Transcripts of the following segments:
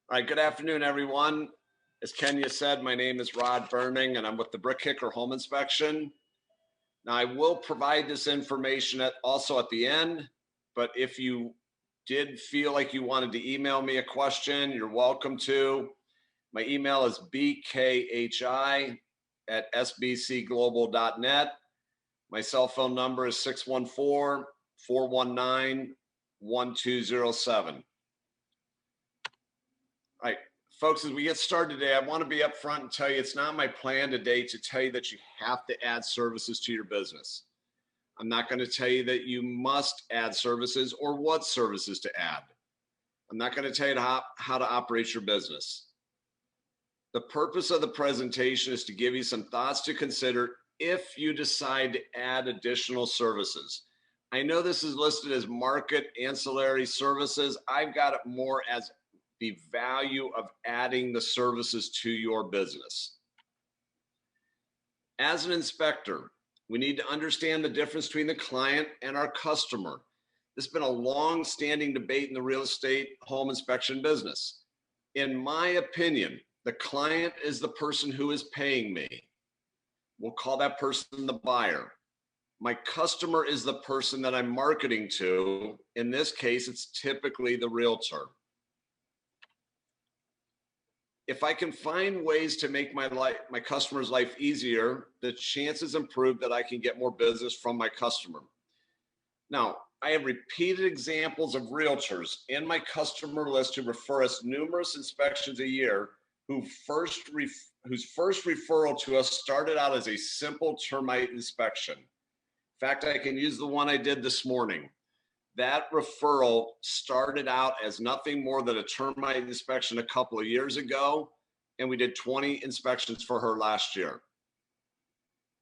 All right, good afternoon, everyone. As Kenya said, my name is Rod Berning, and I'm with the Brick Kicker Home Inspection. Now, I will provide this information also at the end, but if you did feel like you wanted to email me a question, you're welcome to. My email is bki@sbcglobal.net. My cell phone number is 614-419-1207. All right, folks, as we get started today, I want to be upfront and tell you it's not my plan today to tell you that you have to add services to your business. I'm not going to tell you that you must add services or what services to add. I'm not going to tell you how to operate your business. The purpose of the presentation is to give you some thoughts to consider if you decide to add additional services. I know this is listed as market ancillary services. I've got it more as the value of adding the services to your business. As an inspector, we need to understand the difference between the client and our customer. This has been a long-standing debate in the real estate home inspection business. In my opinion, the client is the person who is paying me. We'll call that person the buyer. My customer is the person that I'm marketing to. In this case, it's typically the realtor. If I can find ways to make my customer's life easier, the chances improve that I can get more business from my customer. Now, I have repeated examples of realtors in my customer list who refer us numerous inspections a year, whose first referral to us started out as a simple termite inspection. In fact, I can use the one I did this morning. That referral started out as nothing more than a termite inspection a couple of years ago, and we did 20 inspections for her last year.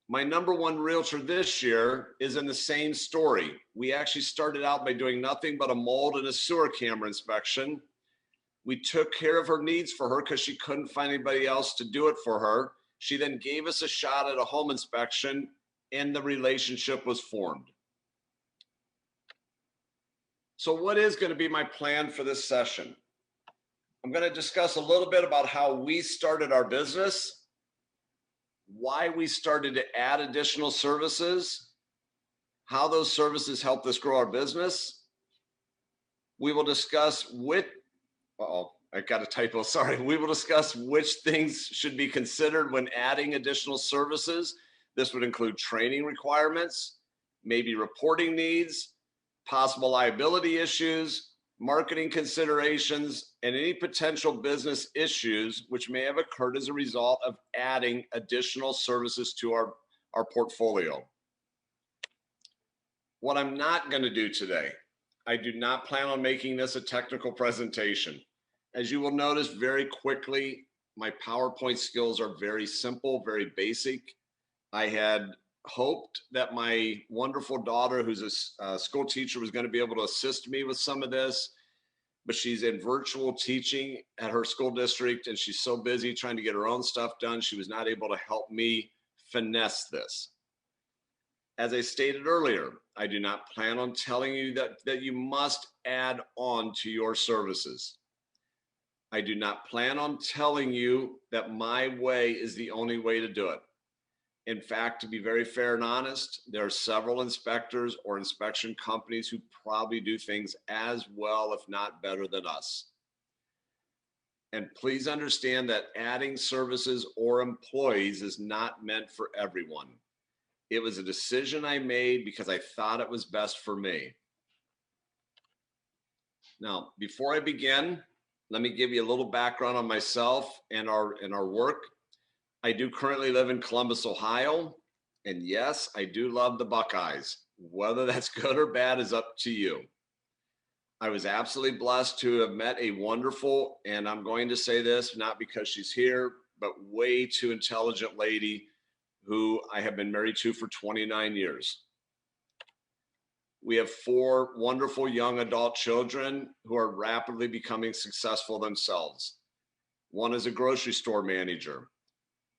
My number one realtor this year is in the same story. We actually started out by doing nothing but a mold and a sewer camera inspection. We took care of her needs for her because she couldn't find anybody else to do it for her. She then gave us a shot at a home inspection, and the relationship was formed. So what is going to be my plan for this session? I'm going to discuss a little bit about how we started our business, why we started to add additional services, how those services helped us grow our business. We will discuss we will discuss which things should be considered when adding additional services. This would include training requirements, maybe reporting needs, possible liability issues, marketing considerations, and any potential business issues which may have occurred as a result of adding additional services to our portfolio. What I'm not going to do today, I do not plan on making this a technical presentation. As you will notice very quickly, my PowerPoint skills are very simple, very basic. I had hoped that my wonderful daughter, who's a school teacher, was going to be able to assist me with some of this, but she's in virtual teaching at her school district, and she's so busy trying to get her own stuff done, she was not able to help me finesse this. As I stated earlier, I do not plan on telling you that you must add on to your services. I do not plan on telling you that my way is the only way to do it. In fact, to be very fair and honest, there are several inspectors or inspection companies who probably do things as well, if not better than us. And please understand that adding services or employees is not meant for everyone. It was a decision I made because I thought it was best for me. Now, before I begin, let me give you a little background on myself and our work. I do currently live in Columbus, Ohio, and yes, I do love the Buckeyes. Whether that's good or bad is up to you. I was absolutely blessed to have met a wonderful, and I'm going to say this not because she's here, but way too intelligent lady who I have been married to for 29 years. We have 4 wonderful young adult children who are rapidly becoming successful themselves. One is a grocery store manager.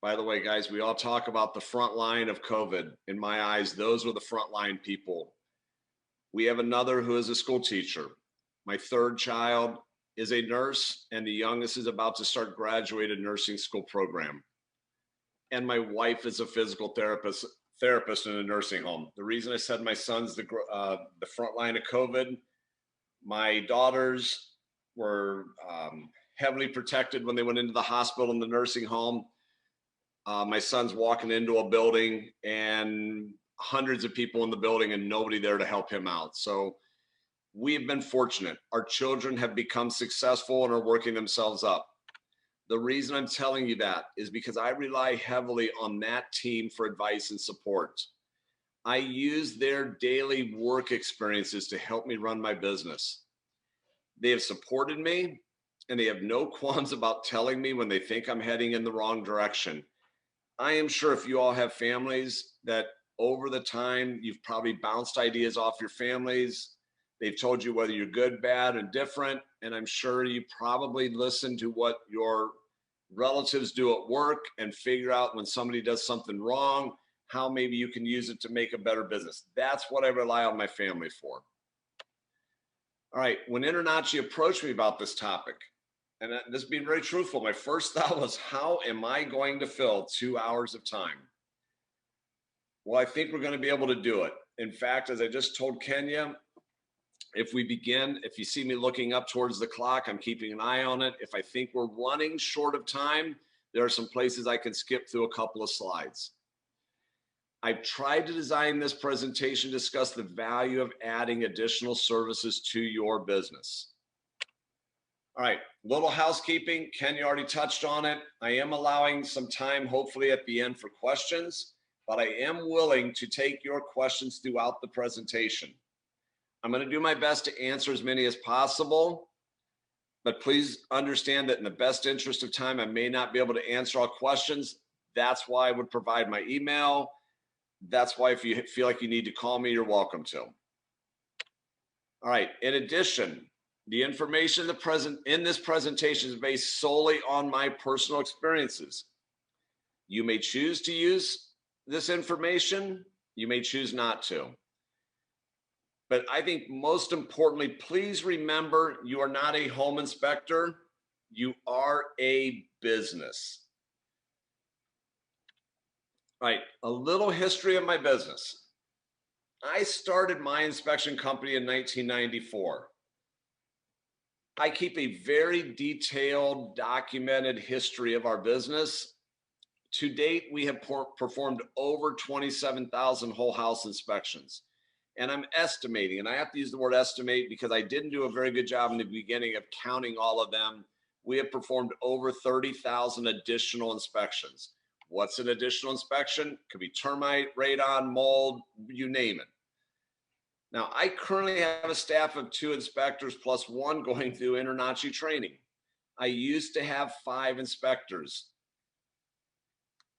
By the way, guys, we all talk about the front line of COVID. In my eyes, those were the front line people. We have another who is a school teacher. My third child is a nurse, and the youngest is about to start graduated nursing school program. And my wife is a physical therapist in a nursing home. The reason I said my son's the front line of COVID, my daughters were heavily protected when they went into the hospital and the nursing home. My son's walking into a building and hundreds of people in the building and nobody there to help him out. So we've been fortunate. Our children have become successful and are working themselves up. The reason I'm telling you that is because I rely heavily on that team for advice and support. I use their daily work experiences to help me run my business. They have supported me, and they have no qualms about telling me when they think I'm heading in the wrong direction. I am sure if you all have families that over the time, you've probably bounced ideas off your families. They've told you whether you're good, bad, and different. And I'm sure you probably listen to what your relatives do at work and figure out when somebody does something wrong, how maybe you can use it to make a better business. That's what I rely on my family for. All right, when InterNACHI approached me about this topic, and this being very truthful, my first thought was, how am I going to fill 2 hours of time? Well, I think we're going to be able to do it. In fact, as I just told Kenya, if you see me looking up towards the clock, I'm keeping an eye on it. If I think we're running short of time, there are some places I can skip through a couple of slides. I've tried to design this presentation to discuss the value of adding additional services to your business. All right, little housekeeping. Kenya already touched on it. I am allowing some time, hopefully at the end, for questions, but I am willing to take your questions throughout the presentation. I'm going to do my best to answer as many as possible, but please understand that in the best interest of time, I may not be able to answer all questions. That's why I would provide my email. That's why if you feel like you need to call me, you're welcome to. All right, in addition, the information in this presentation is based solely on my personal experiences. You may choose to use this information, you may choose not to. But I think most importantly, please remember you are not a home inspector, you are a business. All right, a little history of my business. I started my inspection company in 1994. I keep a very detailed, documented history of our business. To date, we have performed over 27,000 whole house inspections. And I'm estimating, and I have to use the word estimate because I didn't do a very good job in the beginning of counting all of them. We have performed over 30,000 additional inspections. What's an additional inspection? Could be termite, radon, mold, you name it. Now, I currently have a staff of 2 inspectors plus 1 going through InterNACHI training. I used to have 5 inspectors.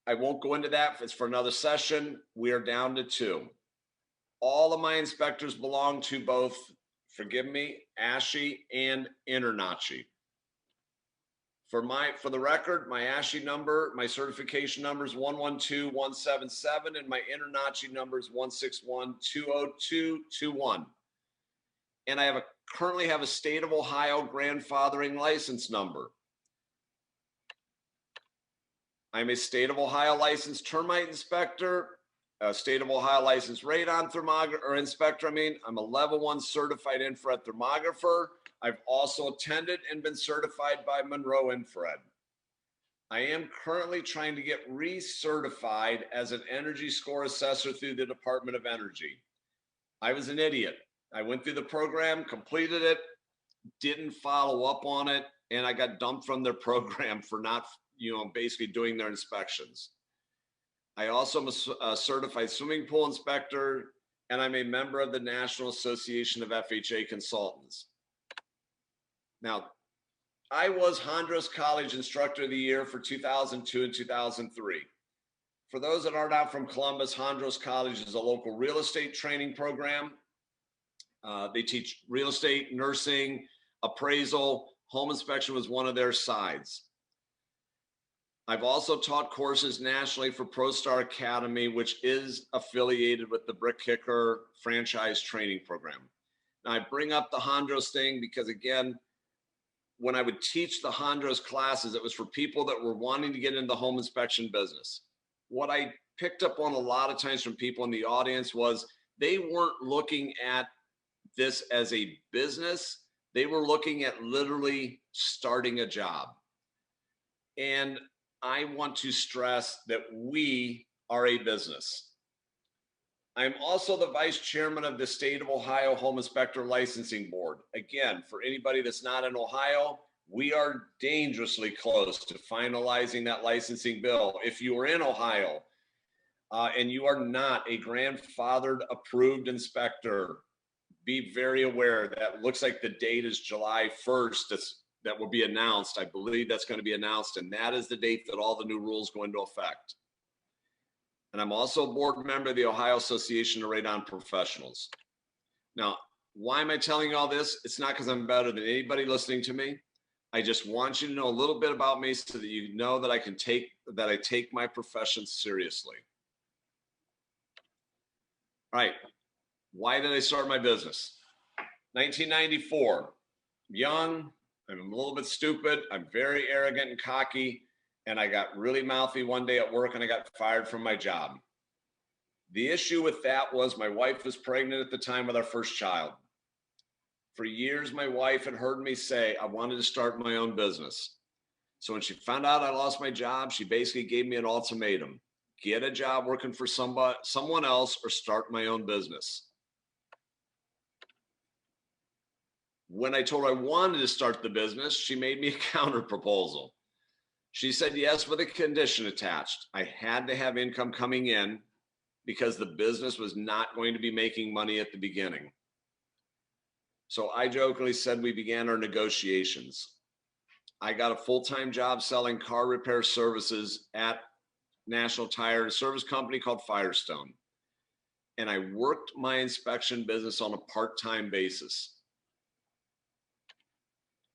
I won't go into that. It's for another session. We are down to 2. All of my inspectors belong to both, forgive me, ASHI and InterNACHI. For the record, my ASHI number, my certification number is 112177, and my InterNACHI number is 161-20221. And I currently have a state of Ohio grandfathering license number. I'm a state of Ohio licensed termite inspector, a state of Ohio licensed radon inspector. I'm a level 1 certified infrared thermographer. I've also attended and been certified by Monroe Infrared. I am currently trying to get recertified as an energy score assessor through the Department of Energy. I was an idiot. I went through the program, completed it, didn't follow up on it, and I got dumped from their program for not, basically doing their inspections. I also am a certified swimming pool inspector, and I'm a member of the National Association of FHA Consultants. Now, I was Hondros College Instructor of the Year for 2002 and 2003. For those that are not from Columbus, Hondros College is a local real estate training program. They teach real estate, nursing, appraisal. Home inspection was one of their sides. I've also taught courses nationally for ProStar Academy, which is affiliated with the Brick Kicker franchise training program. Now, I bring up the Hondros thing because, again, when I would teach the Hondros classes, it was for people that were wanting to get into the home inspection business. What I picked up on a lot of times from people in the audience was they weren't looking at this as a business. They were looking at literally starting a job. And I want to stress that we are a business. I'm also the vice chairman of the State of Ohio Home Inspector Licensing Board. Again, for anybody that's not in Ohio, we are dangerously close to finalizing that licensing bill. If you are in Ohio and you are not a grandfathered approved inspector, be very aware that looks like the date is July 1st. That will be announced. I believe that's going to be announced, and that is the date that all the new rules go into effect. And I'm also a board member of the Ohio Association of Radon Professionals. Now, why am I telling you all this? It's not because I'm better than anybody listening to me. I just want you to know a little bit about me so that you know that I take my profession seriously. All right. Why did I start my business? 1994. Young, I'm a little bit stupid. I'm very arrogant and cocky. And I got really mouthy one day at work and I got fired from my job. The issue with that was my wife was pregnant at the time with our first child. For years, my wife had heard me say I wanted to start my own business. So when she found out I lost my job, she basically gave me an ultimatum. Get a job working for someone else or start my own business. When I told her I wanted to start the business, she made me a counter proposal. She said yes with a condition attached. I had to have income coming in because the business was not going to be making money at the beginning. So I jokingly said we began our negotiations. I got a full-time job selling car repair services at National Tire, a service company called Firestone. And I worked my inspection business on a part-time basis.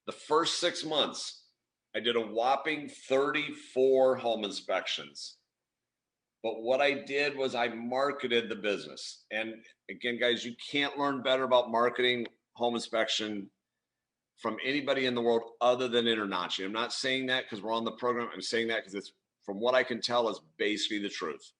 The first 6 months, I did a whopping 34 home inspections. But what I did was I marketed the business. And again, guys, you can't learn better about marketing home inspection from anybody in the world other than InterNACHI. I'm not saying that because we're on the program. I'm saying that because it's, from what I can tell, is basically the truth.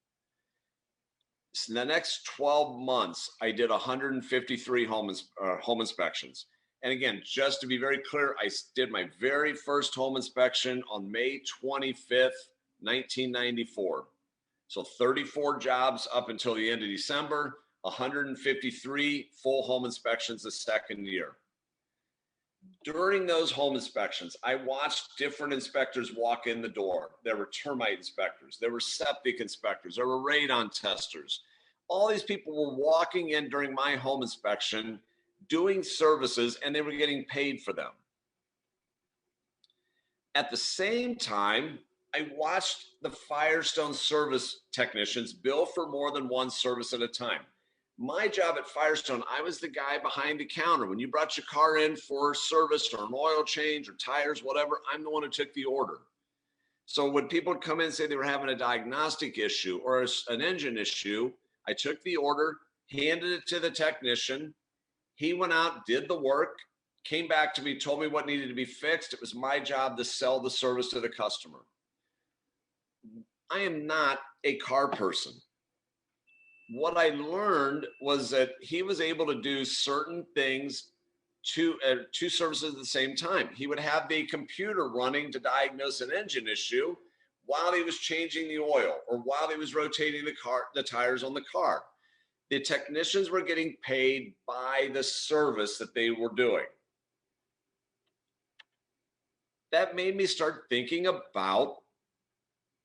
So the next 12 months, I did 153 home inspections. And again, just to be very clear, I did my very first home inspection on May 25th, 1994. So 34 jobs up until the end of December, 153 full home inspections the second year. During those home inspections, I watched different inspectors walk in the door. There were termite inspectors, there were septic inspectors, there were radon testers. All these people were walking in during my home inspection doing services, and they were getting paid for them. At the same time, I watched the Firestone service technicians bill for more than one service at a time. My job at Firestone, I was the guy behind the counter. When you brought your car in for service or an oil change or tires, whatever, I'm the one who took the order. So when people would come in and say they were having a diagnostic issue or an engine issue, I took the order, handed it to the technician. He went out, did the work, came back to me, told me what needed to be fixed. It was my job to sell the service to the customer. I am not a car person. What I learned was that he was able to do certain things, two services at the same time. He would have the computer running to diagnose an engine issue while he was changing the oil or while he was rotating the tires on the car. The technicians were getting paid by the service that they were doing. That made me start thinking about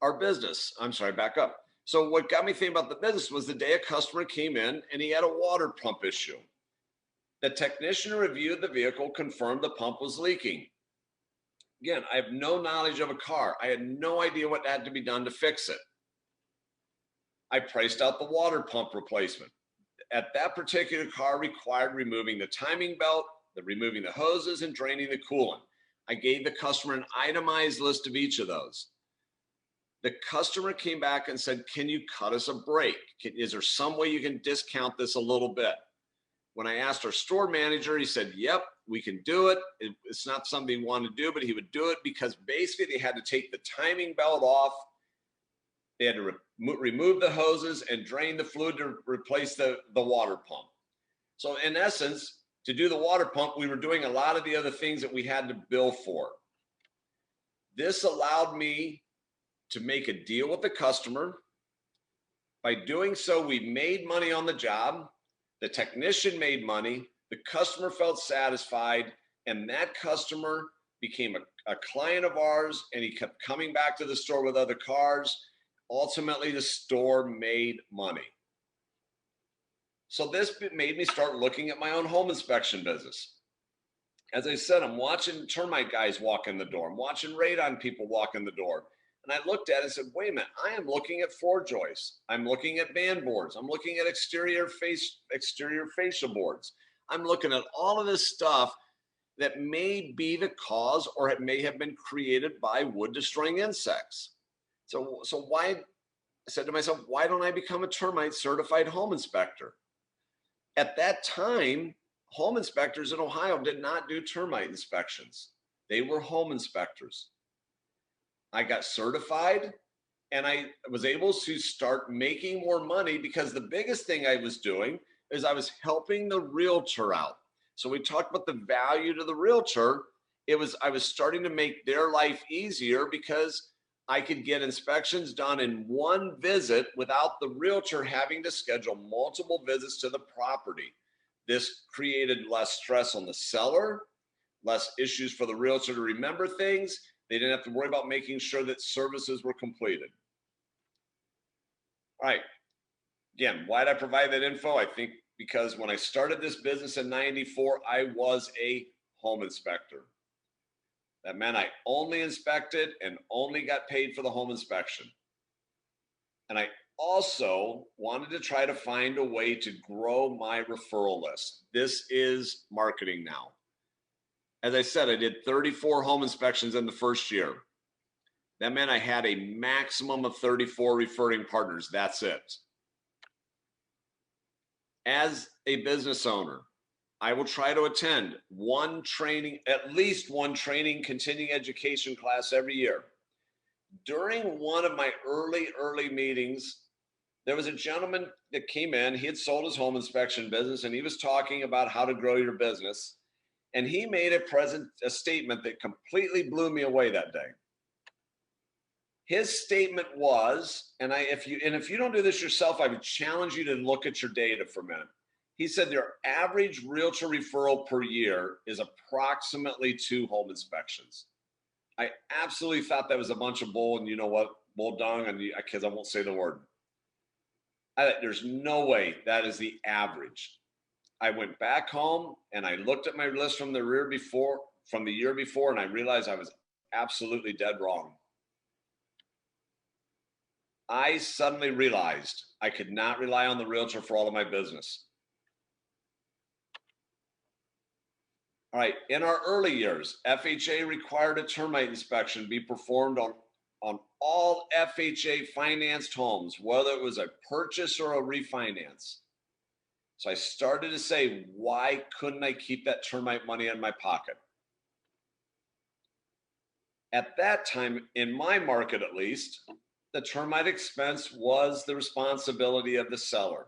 our business. I'm sorry, back up. So what got me thinking about the business was the day a customer came in and he had a water pump issue. The technician reviewed the vehicle, confirmed the pump was leaking. Again, I have no knowledge of a car. I had no idea what had to be done to fix it. I priced out the water pump replacement. At that particular car required removing the timing belt, removing the hoses, and draining the coolant. I gave the customer an itemized list of each of those. The customer came back and said, can you cut us a break? Is there some way you can discount this a little bit? When I asked our store manager, he said, yep, we can do it. It's not something he wanted to do, but he would do it because basically they had to take the timing belt off. They had to remove the hoses and drain the fluid to replace the water pump. So in essence, to do the water pump, we were doing a lot of the other things that we had to bill for. This allowed me to make a deal with the customer. By doing so, we made money on the job. The technician made money. The customer felt satisfied, and that customer became a client of ours, and he kept coming back to the store with other cars. Ultimately, the store made money. So this made me start looking at my own home inspection business. As I said, I'm watching termite guys walk in the door. I'm watching radon people walk in the door. And I looked at it and said, wait a minute, I am looking at floor joists. I'm looking at band boards. I'm looking at exterior fascia boards. I'm looking at all of this stuff that may be the cause, or it may have been created by wood destroying insects. So why, I said to myself, why don't I become a termite certified home inspector? At that time, home inspectors in Ohio did not do termite inspections. They were home inspectors. I got certified, and I was able to start making more money, because the biggest thing I was doing is I was helping the realtor out. So we talked about the value to the realtor. I was starting to make their life easier, because I could get inspections done in one visit without the realtor having to schedule multiple visits to the property. This created less stress on the seller, less issues for the realtor to remember things. They didn't have to worry about making sure that services were completed. All right. Again, why did I provide that info? I think because when I started this business in '94, I was a home inspector. That meant I only inspected and only got paid for the home inspection. And I also wanted to try to find a way to grow my referral list. This is marketing now. As I said, I did 34 home inspections in the first year. That meant I had a maximum of 34 referring partners. That's it. As a business owner, I will try to attend one training, at least one training, continuing education class every year. During one of my early meetings, there was a gentleman that came in. He had sold his home inspection business, and he was talking about how to grow your business. And he made a statement that completely blew me away that day. His statement was, and if you don't do this yourself, I would challenge you to look at your data for a minute. He said their average realtor referral per year is approximately 2 home inspections. I absolutely thought that was a bunch of bull, and you know what, bull dung, and because I won't say the word. There's no way that is the average. I went back home and I looked at my list from the year before, and I realized I was absolutely dead wrong. I suddenly realized I could not rely on the realtor for all of my business. All right, in our early years, FHA required a termite inspection be performed on all FHA financed homes, whether it was a purchase or a refinance. So I started to say, why couldn't I keep that termite money in my pocket? At that time, in my market at least, the termite expense was the responsibility of the seller.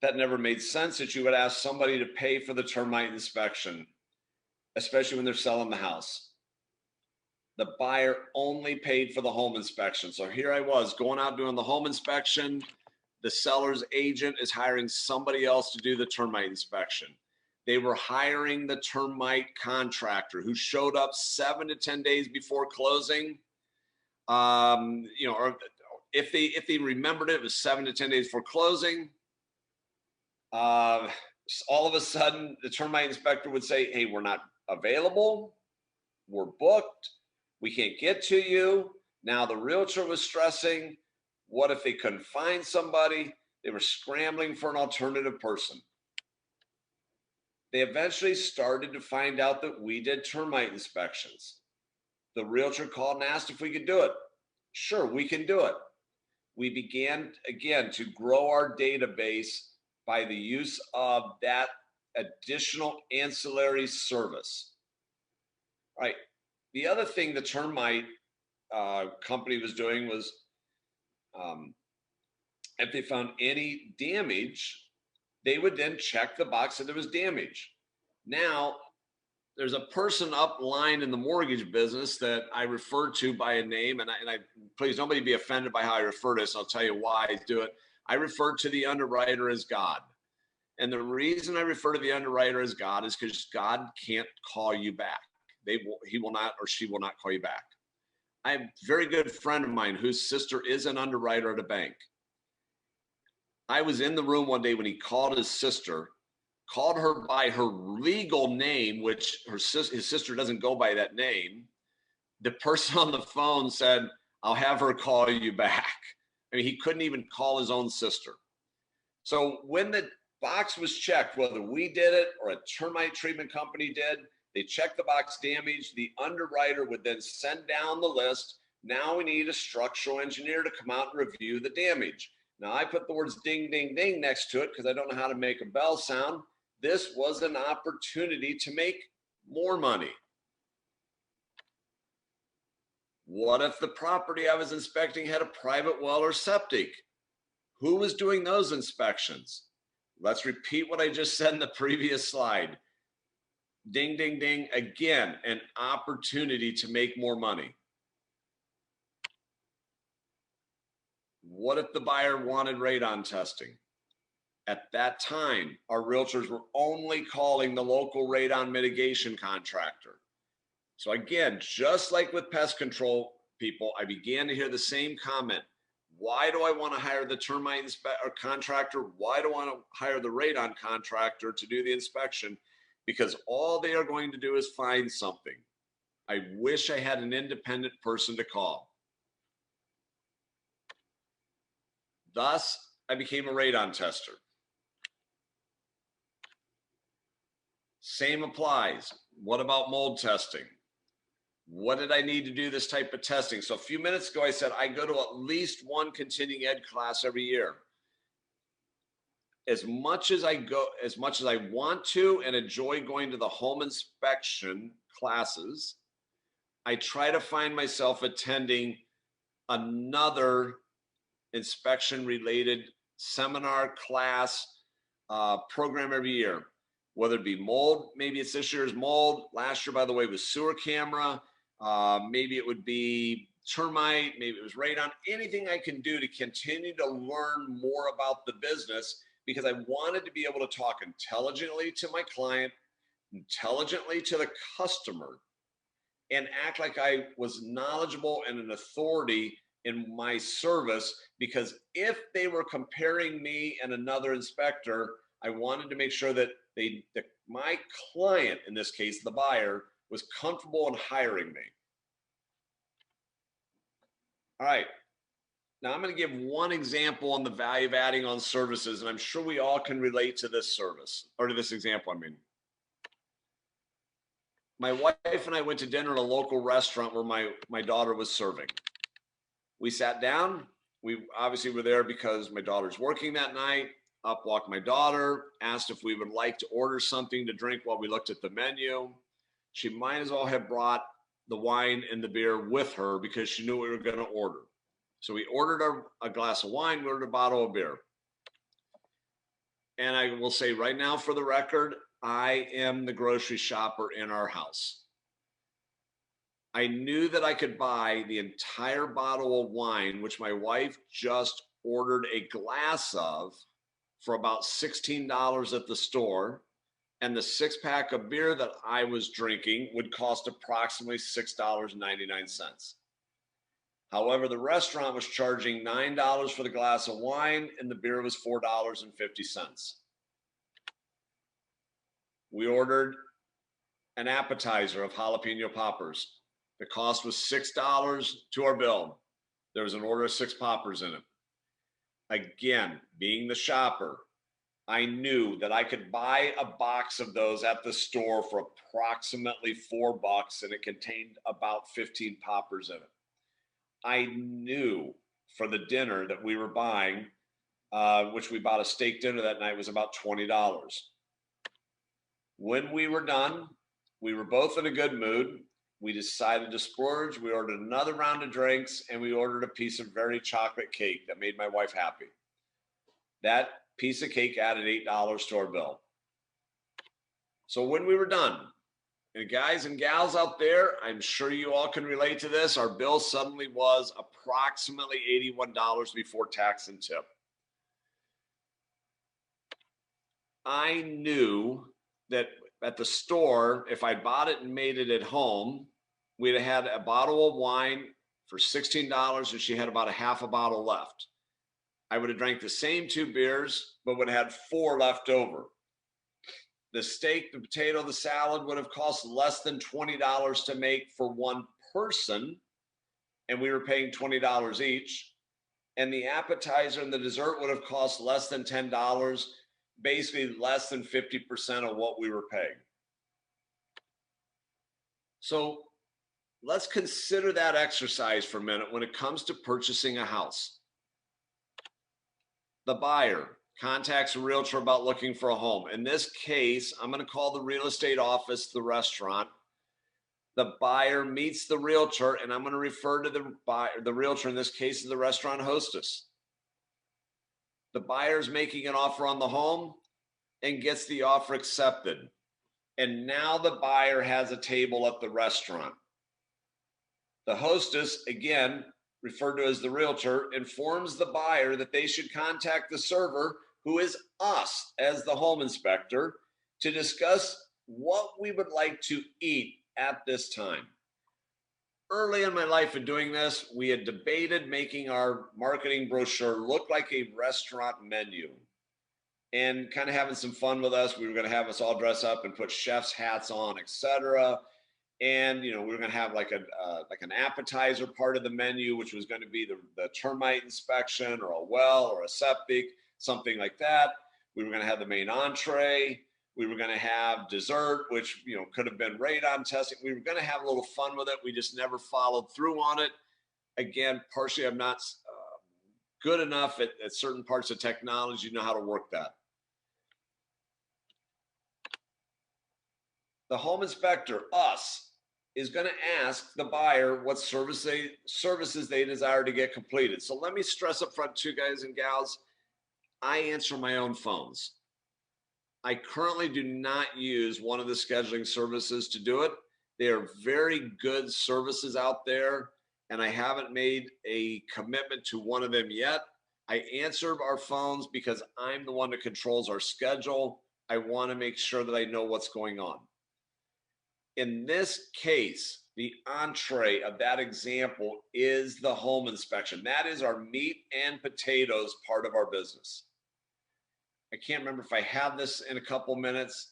That never made sense that you would ask somebody to pay for the termite inspection, especially when they're selling the house. The buyer only paid for the home inspection. So here I was going out doing the home inspection. The seller's agent is hiring somebody else to do the termite inspection. They were hiring the termite contractor who showed up 7 to 10 days before closing. Or if they remembered it was 7 to 10 days before closing. All of a sudden, the termite inspector would say, hey, we're not available. We're booked. We can't get to you. Now the realtor was stressing. What if they couldn't find somebody? They were scrambling for an alternative person. They eventually started to find out that we did termite inspections. The realtor called and asked if we could do it. Sure, we can do it. We began, again, to grow our database by the use of that additional ancillary service. All right. The other thing the termite company was doing was if they found any damage, they would then check the box that there was damage. Now, there's a person up line in the mortgage business that I refer to by a name, and I please nobody be offended by how I refer to this. I'll tell you why I do it. I refer to the underwriter as God. And the reason I refer to the underwriter as God is because God can't call you back. He will not, or she will not call you back. I have a very good friend of mine whose sister is an underwriter at a bank. I was in the room one day when he called his sister, called her by her legal name, which his sister doesn't go by that name. The person on the phone said, "I'll have her call you back." I mean, he couldn't even call his own sister. So when the box was checked, whether we did it or a termite treatment company did, they checked the box damage. The underwriter would then send down the list. Now we need a structural engineer to come out and review the damage. Now I put the words ding, ding, ding next to it because I don't know how to make a bell sound. This was an opportunity to make more money. What if the property I was inspecting had a private well or septic? Who was doing those inspections? Let's repeat what I just said in the previous slide. Ding, ding, ding. Again, an opportunity to make more money. What if the buyer wanted radon testing? At that time, our realtors were only calling the local radon mitigation contractor. So again, just like with pest control people, I began to hear the same comment. Why do I want to hire the termite contractor? Why do I want to hire the radon contractor to do the inspection? Because all they are going to do is find something. I wish I had an independent person to call. Thus, I became a radon tester. Same applies. What about mold testing? What did I need to do this type of testing? So a few minutes ago, I said I go to at least one continuing ed class every year. As much as I want to and enjoy going to the home inspection classes, I try to find myself attending another inspection related seminar, class, program every year, whether it be mold. Maybe it's this year's mold. Last year, by the way, was sewer camera. Maybe it would be termite. Maybe it was radon. Anything I can do to continue to learn more about the business, because I wanted to be able to talk intelligently to my client, intelligently to the customer, and act like I was knowledgeable and an authority in my service. Because if they were comparing me and another inspector, I wanted to make sure that my client, in this case, the buyer, was comfortable in hiring me. All right. Now I'm going to give one example on the value of adding on services, and I'm sure we all can relate to this service, or to this example, I mean. My wife and I went to dinner at a local restaurant where my daughter was serving. We sat down. We obviously were there because my daughter's working that night. Up walked my daughter, asked if we would like to order something to drink while we looked at the menu. She might as well have brought the wine and the beer with her because she knew we were going to order. So we ordered a glass of wine, we ordered a bottle of beer. And I will say right now, for the record, I am the grocery shopper in our house. I knew that I could buy the entire bottle of wine, which my wife just ordered a glass of, for about $16 at the store. And the 6-pack of beer that I was drinking would cost approximately $6.99. However, the restaurant was charging $9 for the glass of wine and the beer was $4.50. We ordered an appetizer of jalapeno poppers. The cost was $6 to our bill. There was an order of 6 poppers in it. Again, being the shopper, I knew that I could buy a box of those at the store for approximately $4, and it contained about 15 poppers in it. I knew for the dinner that we were buying, which we bought a steak dinner that night, was about $20. When we were done, we were both in a good mood. We decided to splurge. We ordered another round of drinks, and we ordered a piece of very chocolate cake that made my wife happy. That piece of cake added $8 to our bill. So when we were done, and guys and gals out there, I'm sure you all can relate to this, our bill suddenly was approximately $81 before tax and tip. I knew that at the store, if I bought it and made it at home, we'd have had a bottle of wine for $16 and she had about a half a bottle left. I would have drank the same 2 beers, but would have had 4 left over. The steak, the potato, the salad would have cost less than $20 to make for one person, and we were paying $20 each. And the appetizer and the dessert would have cost less than $10, basically less than 50% of what we were paying. So let's consider that exercise for a minute when it comes to purchasing a house. The buyer contacts a realtor about looking for a home. In this case, I'm going to call the real estate office the restaurant. The buyer meets the realtor, and I'm going to refer to the realtor, in this case, as the restaurant hostess. The buyer's making an offer on the home and gets the offer accepted. And now the buyer has a table at the restaurant. The hostess, again, referred to as the realtor, informs the buyer that they should contact the server, who is us as the home inspector, to discuss what we would like to eat at this time. Early in my life of doing this, we had debated making our marketing brochure look like a restaurant menu and kind of having some fun with us. We were going to have us all dress up and put chef's hats on, etc. And we were going to have like an appetizer part of the menu, which was going to be the termite inspection or a well or a septic, something like that. We were going to have the main entree. We were going to have dessert, which could have been radon testing. We were going to have a little fun with it. We just never followed through on it. Again, partially I'm not good enough at certain parts of technology to know how to work that. The home inspector, us, is going to ask the buyer what services they desire to get completed. So let me stress up front too, guys and gals, I answer my own phones. I currently do not use one of the scheduling services to do it. They are very good services out there, and I haven't made a commitment to one of them yet. I answer our phones because I'm the one that controls our schedule. I want to make sure that I know what's going on. In this case, the entree of that example is the home inspection. That is our meat and potatoes part of our business. I can't remember if I have this in a couple minutes,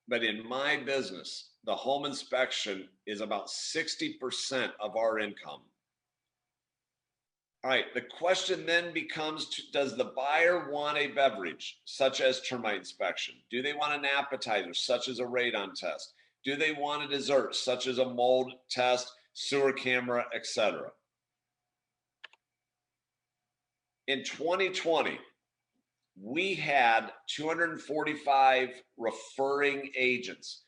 but in my business, the home inspection is about 60% of our income. All right, the question then becomes, does the buyer want a beverage, such as termite inspection? Do they want an appetizer, such as a radon test? Do they want a dessert, such as a mold test, sewer camera, etc.? In 2020, we had 245 referring agents.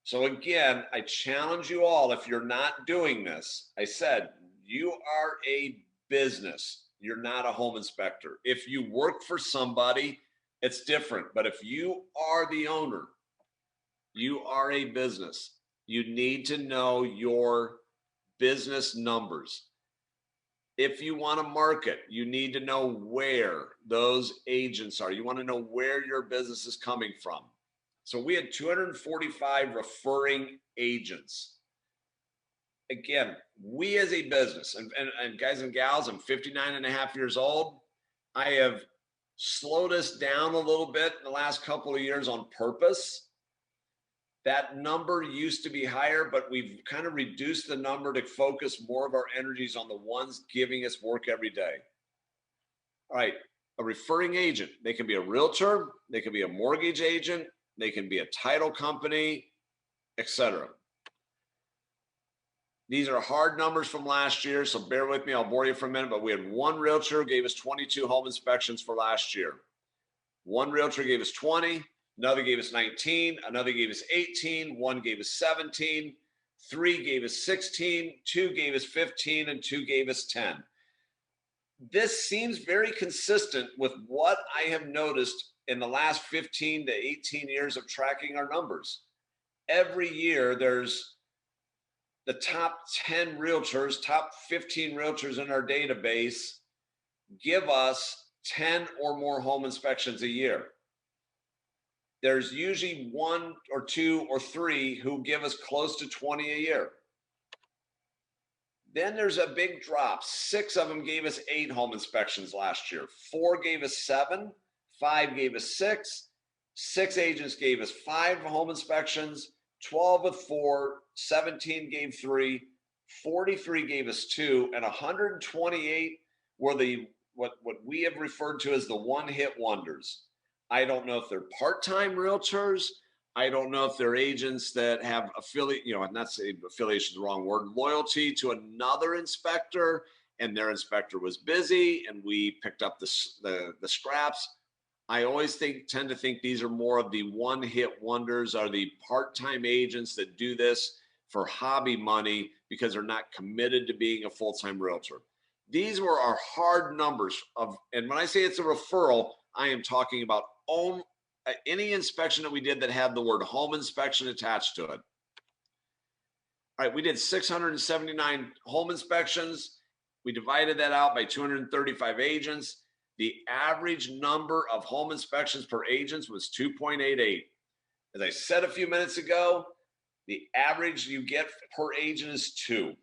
So again, I challenge you all, if you're not doing this, I said, you are a business. You're not a home inspector. If you work for somebody, it's different. But if you are the owner, you are a business. You need to know your business numbers. If you want to market, you need to know where those agents are. You want to know where your business is coming from. So we had 245 referring agents. Again, we as a business, and guys and gals, I'm 59 and a half years old. I have slowed us down a little bit in the last couple of years on purpose. That number used to be higher, but we've kind of reduced the number to focus more of our energies on the ones giving us work every day. All right, a referring agent, they can be a realtor, they can be a mortgage agent, they can be a title company, etc. These are hard numbers from last year, so bear with me, I'll bore you for a minute, but we had one realtor gave us 22 home inspections for last year. One realtor gave us 20. another gave us 19, another gave us 18, one gave us 17, three gave us 16, two gave us 15, and two gave us 10. This seems very consistent with what I have noticed in the last 15 to 18 years of tracking our numbers. Every year, there's the top 10 realtors, top 15 realtors in our database give us 10 or more home inspections a year. There's usually one or two or three who give us close to 20 a year. Then there's a big drop. 6 of them gave us 8 home inspections last year. 4 gave us 7, 5 gave us 6, 6 agents gave us 5 home inspections, 12 with 4, 17 gave 3, 43 gave us 2, and 128 were the what we have referred to as the one-hit wonders. I don't know if they're part-time realtors. I don't know if they're agents that have affiliate, not say affiliation is the wrong word, loyalty to another inspector, and their inspector was busy, and we picked up the scraps. I always tend to think these are more of the one-hit wonders, are the part-time agents that do this for hobby money because they're not committed to being a full-time realtor. These were our hard numbers and when I say it's a referral, I am talking about any inspection that we did that had the word home inspection attached to it. All right, we did 679 home inspections. We divided that out by 235 agents. The average number of home inspections per agent was 2.88. As I said a few minutes ago, the average you get per agent is 2.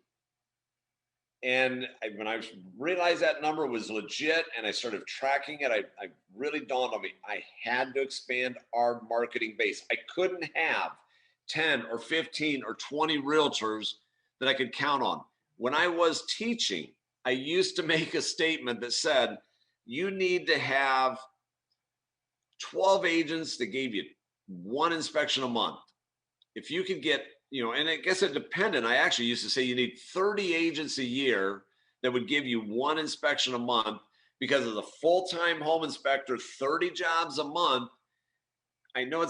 And when I realized that number was legit and I started tracking it, I really dawned on me, I had to expand our marketing base. I couldn't have 10 or 15 or 20 realtors that I could count on. When I was teaching, I used to make a statement that said, you need to have 12 agents that gave you 1 inspection a month. If you could get, and I guess it depended. I actually used to say you need 30 agents a year that would give you 1 inspection a month, because as a full-time home inspector, 30 jobs a month. I know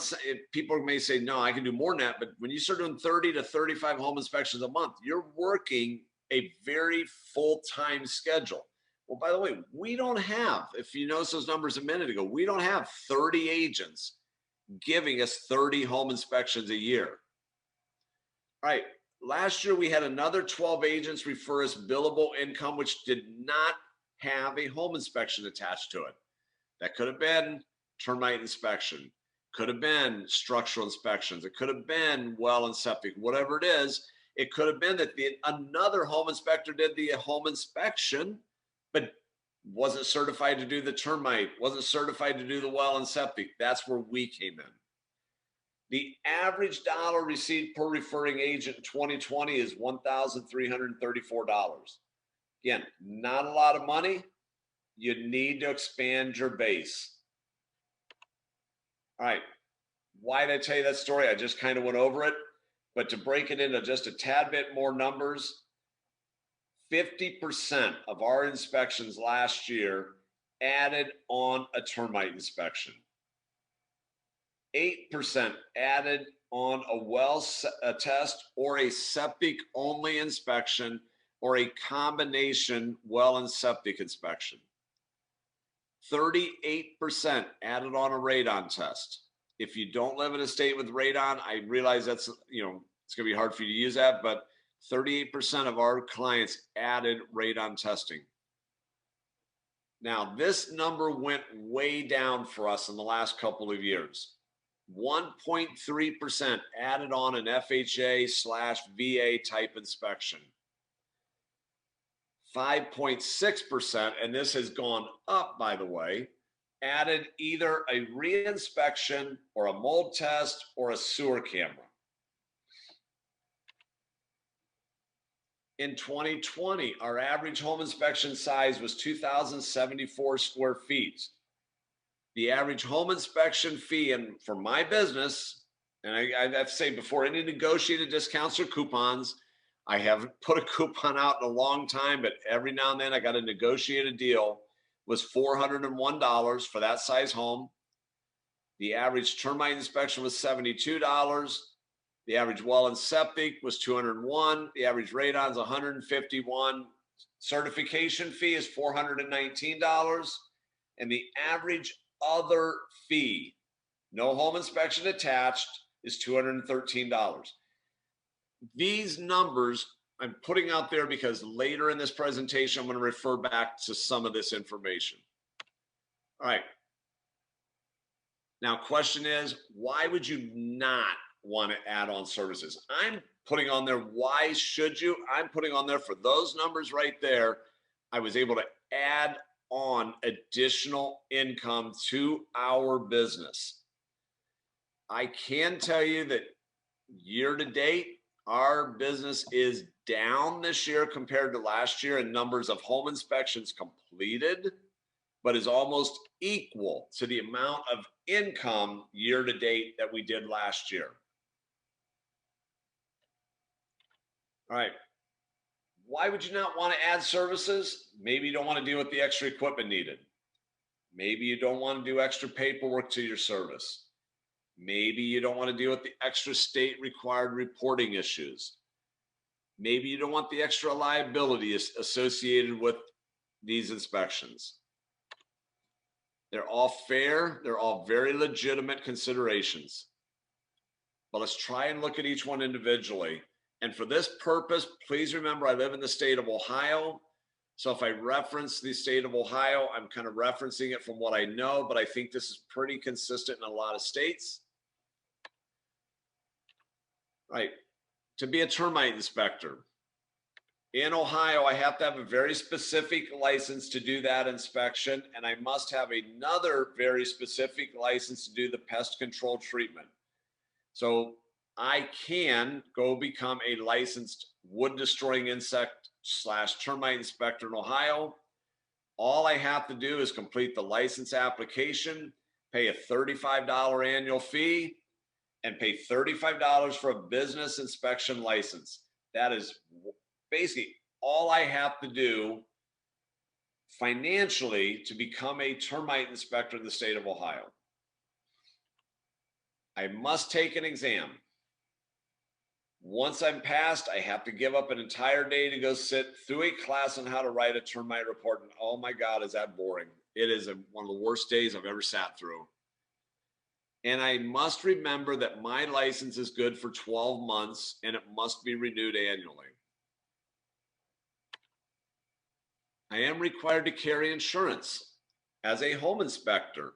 people may say, no, I can do more than that. But when you start doing 30 to 35 home inspections a month, you're working a very full-time schedule. Well, by the way, we don't have, if you notice those numbers a minute ago, we don't have 30 agents giving us 30 home inspections a year. All right, last year we had another 12 agents refer us billable income, which did not have a home inspection attached to it. That could have been termite inspection, could have been structural inspections, it could have been well and septic, whatever it is. It could have been that another home inspector did the home inspection, but wasn't certified to do the termite, wasn't certified to do the well and septic. That's where we came in. The average dollar received per referring agent in 2020 is $1,334. Again, not a lot of money. You need to expand your base. All right, why did I tell you that story? I just kind of went over it, but to break it into just a tad bit more numbers, 50% of our inspections last year added on a termite inspection. 8% added on a well test or a septic only inspection or a combination well and septic inspection. 38% added on a radon test. If you don't live in a state with radon, I realize that's, it's going to be hard for you to use that, but 38% of our clients added radon testing. Now, this number went way down for us in the last couple of years. 1.3% added on an FHA/VA type inspection. 5.6%, and this has gone up, by the way, added either a reinspection or a mold test or a sewer camera. In 2020, our average home inspection size was 2,074 square feet. The average home inspection fee, and for my business, and I have to say, before any negotiated discounts or coupons, I haven't put a coupon out in a long time, but every now and then I got a negotiated deal, was $401 for that size home. The average termite inspection was $72. The average well and septic was $201. The average radon's $151. Certification fee is $419. And the average other fee, no home inspection attached, is $213. These numbers I'm putting out there because later in this presentation, I'm going to refer back to some of this information. All right. Now, question is, why would you not want to add on services? I'm putting on there, why should you? I'm putting on there for those numbers right there. I was able to add on additional income to our business. I can tell you that year to date, our business is down this year compared to last year in numbers of home inspections completed, but is almost equal to the amount of income year to date that we did last year. All right. Why would you not want to add services? Maybe you don't want to deal with the extra equipment needed. Maybe you don't want to do extra paperwork to your service. Maybe you don't want to deal with the extra state required reporting issues. Maybe you don't want the extra liability associated with these inspections. They're all fair. They're all very legitimate considerations. But let's try and look at each one individually. And for this purpose, please remember I live in the state of Ohio. So if I reference the state of Ohio, I'm kind of referencing it from what I know, but I think this is pretty consistent in a lot of states. Right. To be a termite inspector in Ohio, I have to have a very specific license to do that inspection, and I must have another very specific license to do the pest control treatment. So I can go become a licensed wood destroying insect / termite inspector in Ohio. All I have to do is complete the license application, pay a $35 annual fee, and pay $35 for a business inspection license. That is basically all I have to do financially to become a termite inspector in the state of Ohio. I must take an exam. Once I'm passed, I have to give up an entire day to go sit through a class on how to write a termite report. And oh my God, is that boring. It is one of the worst days I've ever sat through. And I must remember that my license is good for 12 months and it must be renewed annually. I am required to carry insurance as a home inspector.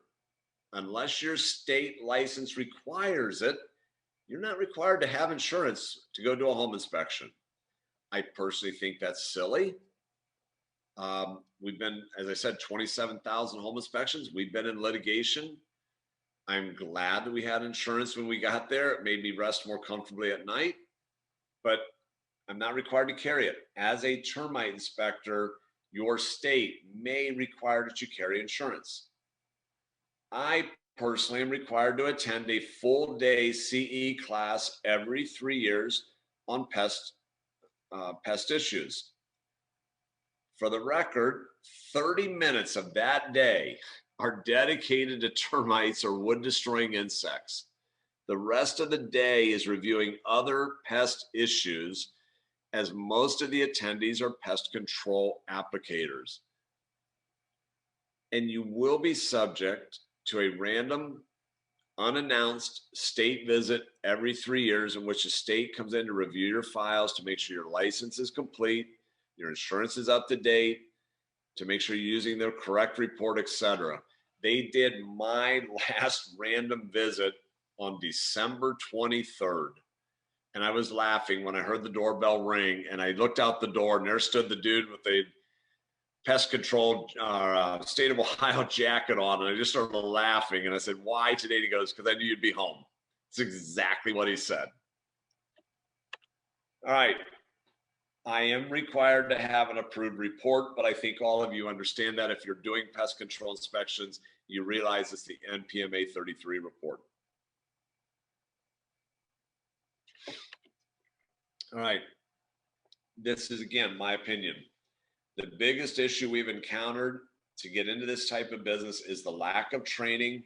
Unless your state license requires it, you're not required to have insurance to go do a home inspection. I personally think that's silly. We've been, as I said, 27,000 home inspections. We've been in litigation. I'm glad that we had insurance when we got there. It made me rest more comfortably at night, but I'm not required to carry it. As a termite inspector, your state may require that you carry insurance. I personally am required to attend a full day CE class every 3 years on pest issues. For the record, 30 minutes of that day are dedicated to termites or wood destroying insects. The rest of the day is reviewing other pest issues, as most of the attendees are pest control applicators. And you will be subject to a random, unannounced state visit every 3 years in which the state comes in to review your files to make sure your license is complete, your insurance is up to date, to make sure you're using the correct report, etc. They did my last random visit on December 23rd. And I was laughing when I heard the doorbell ring, and I looked out the door and there stood the dude with a pest control state of Ohio jacket on. And I just started laughing and I said, why today? And he goes, because I knew you'd be home. It's exactly what he said. All right. I am required to have an approved report, but I think all of you understand that if you're doing pest control inspections, you realize it's the NPMA 33 report. All right. This is, again, my opinion. The biggest issue we've encountered to get into this type of business is the lack of training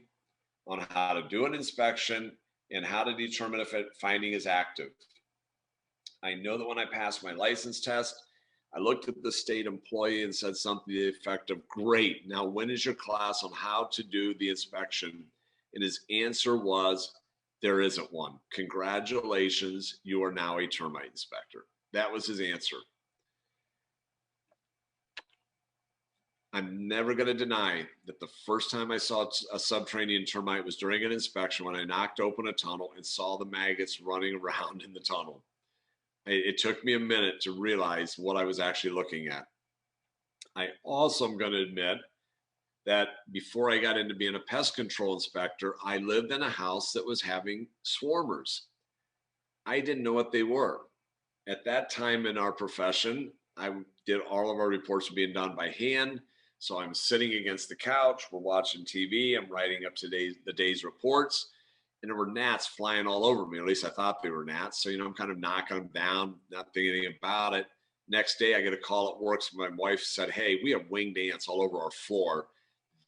on how to do an inspection and how to determine if a finding is active. I know that when I passed my license test, I looked at the state employee and said something to the effect of, great, now when is your class on how to do the inspection? And his answer was, there isn't one. Congratulations, you are now a termite inspector. That was his answer. I'm never going to deny that the first time I saw a subterranean termite was during an inspection when I knocked open a tunnel and saw the maggots running around in the tunnel. It took me a minute to realize what I was actually looking at. I also am going to admit that before I got into being a pest control inspector, I lived in a house that was having swarmers. I didn't know what they were. At that time in our profession, I did all of our reports being done by hand. So I'm sitting against the couch, we're watching TV, I'm writing up the day's reports, and there were gnats flying all over me. At least I thought they were gnats. So, I'm kind of knocking them down, not thinking anything about it. Next day, I get a call at work. So my wife said, hey, we have winged ants all over our floor.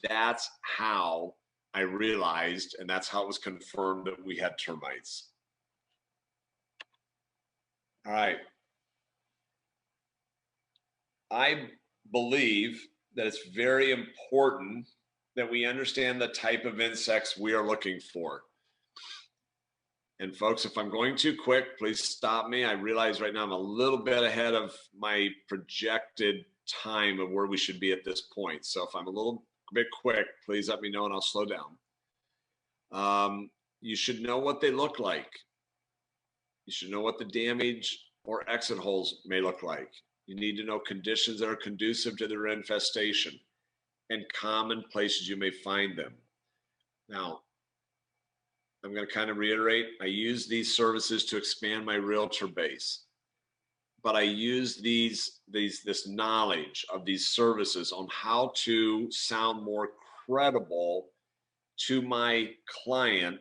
That's how I realized, and that's how it was confirmed that we had termites. All right. I believe that it's very important that we understand the type of insects we are looking for. And folks, if I'm going too quick, please stop me. I realize right now I'm a little bit ahead of my projected time of where we should be at this point. So if I'm a little bit quick, please let me know and I'll slow down. You should know what they look like. You should know what the damage or exit holes may look like. You need to know conditions that are conducive to their infestation and common places you may find them. Now, I'm going to kind of reiterate, I use these services to expand my realtor base, but I use this knowledge of these services on how to sound more credible to my client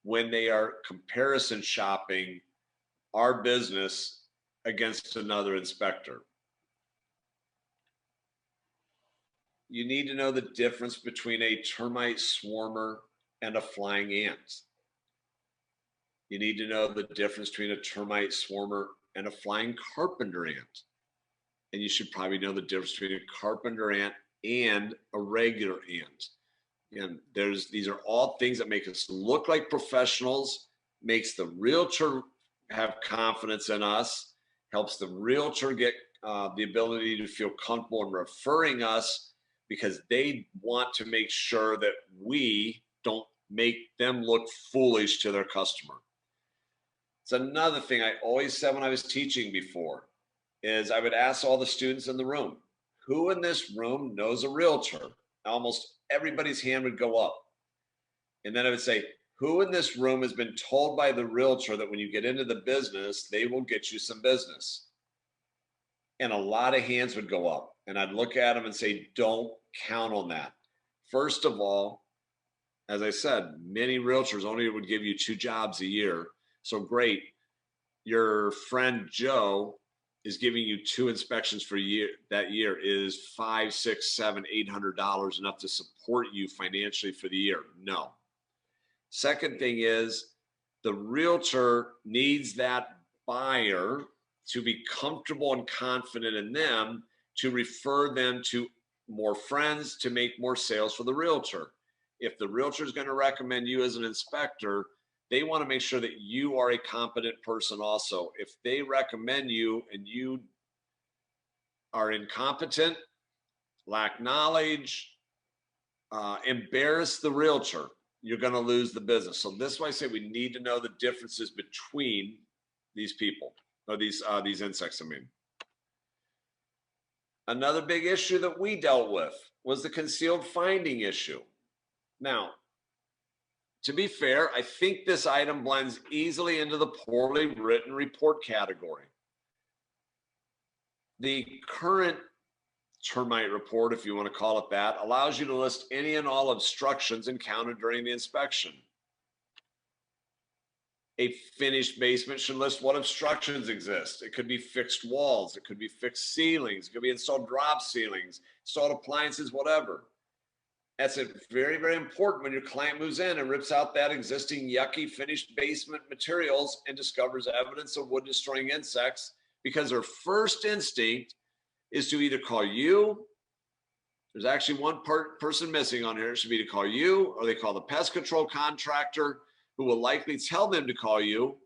when they are comparison shopping our business against another inspector. You need to know the difference between a termite swarmer and a flying ant. You need to know the difference between a termite swarmer and a flying carpenter ant. And you should probably know the difference between a carpenter ant and a regular ant. And these are all things that make us look like professionals, makes the realtor have confidence in us, helps the realtor get the ability to feel comfortable in referring us, because they want to make sure that we don't make them look foolish to their customer. It's another thing I always said when I was teaching before, is I would ask all the students in the room, who in this room knows a realtor? Almost everybody's hand would go up. And then I would say, who in this room has been told by the realtor that when you get into the business, they will get you some business? And a lot of hands would go up. And I'd look at them and say, don't count on that. First of all, as I said, many realtors only would give you 2 jobs a year. So great, your friend Joe is giving you 2 inspections for a year. That year is $500, $600, $700, $800 enough to support you financially for the year? No. Second thing is, the realtor needs that buyer to be comfortable and confident in them to refer them to more friends to make more sales for the realtor. If the realtor is going to recommend you as an inspector, they want to make sure that you are a competent person also. If they recommend you and you are incompetent, lack knowledge, embarrass the realtor, you're going to lose the business. So this is why I say we need to know the differences between these people, or these insects, I mean. Another big issue that we dealt with was the concealed finding issue. Now, to be fair, I think this item blends easily into the poorly written report category. The current termite report, if you want to call it that, allows you to list any and all obstructions encountered during the inspection. A finished basement should list what obstructions exist. It could be fixed walls, it could be fixed ceilings, it could be installed drop ceilings, installed appliances, whatever. That's a very, very important when your client moves in and rips out that existing yucky finished basement materials and discovers evidence of wood destroying insects, because their first instinct is to either call you. There's actually one person missing on here. It should be to call you, or they call the pest control contractor, who will likely tell them to call you,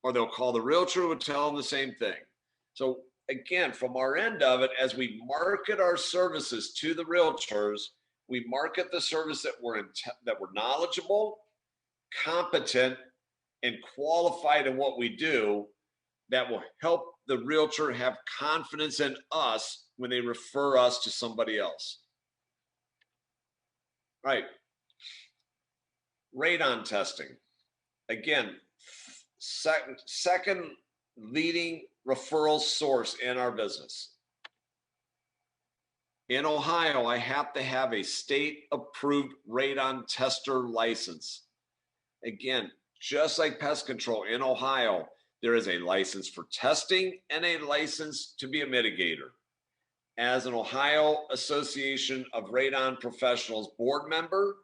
or they'll call the realtor, who will tell them the same thing. So again, from our end of it, as we market our services to the realtors, we market the service that we're knowledgeable, competent, and qualified in what we do, that will help the realtor have confidence in us when they refer us to somebody else. Right. Radon testing. Again, second leading referral source in our business. In Ohio, I have to have a state-approved radon tester license. Again, just like pest control in Ohio, there is a license for testing and a license to be a mitigator. As an Ohio Association of Radon Professionals board member,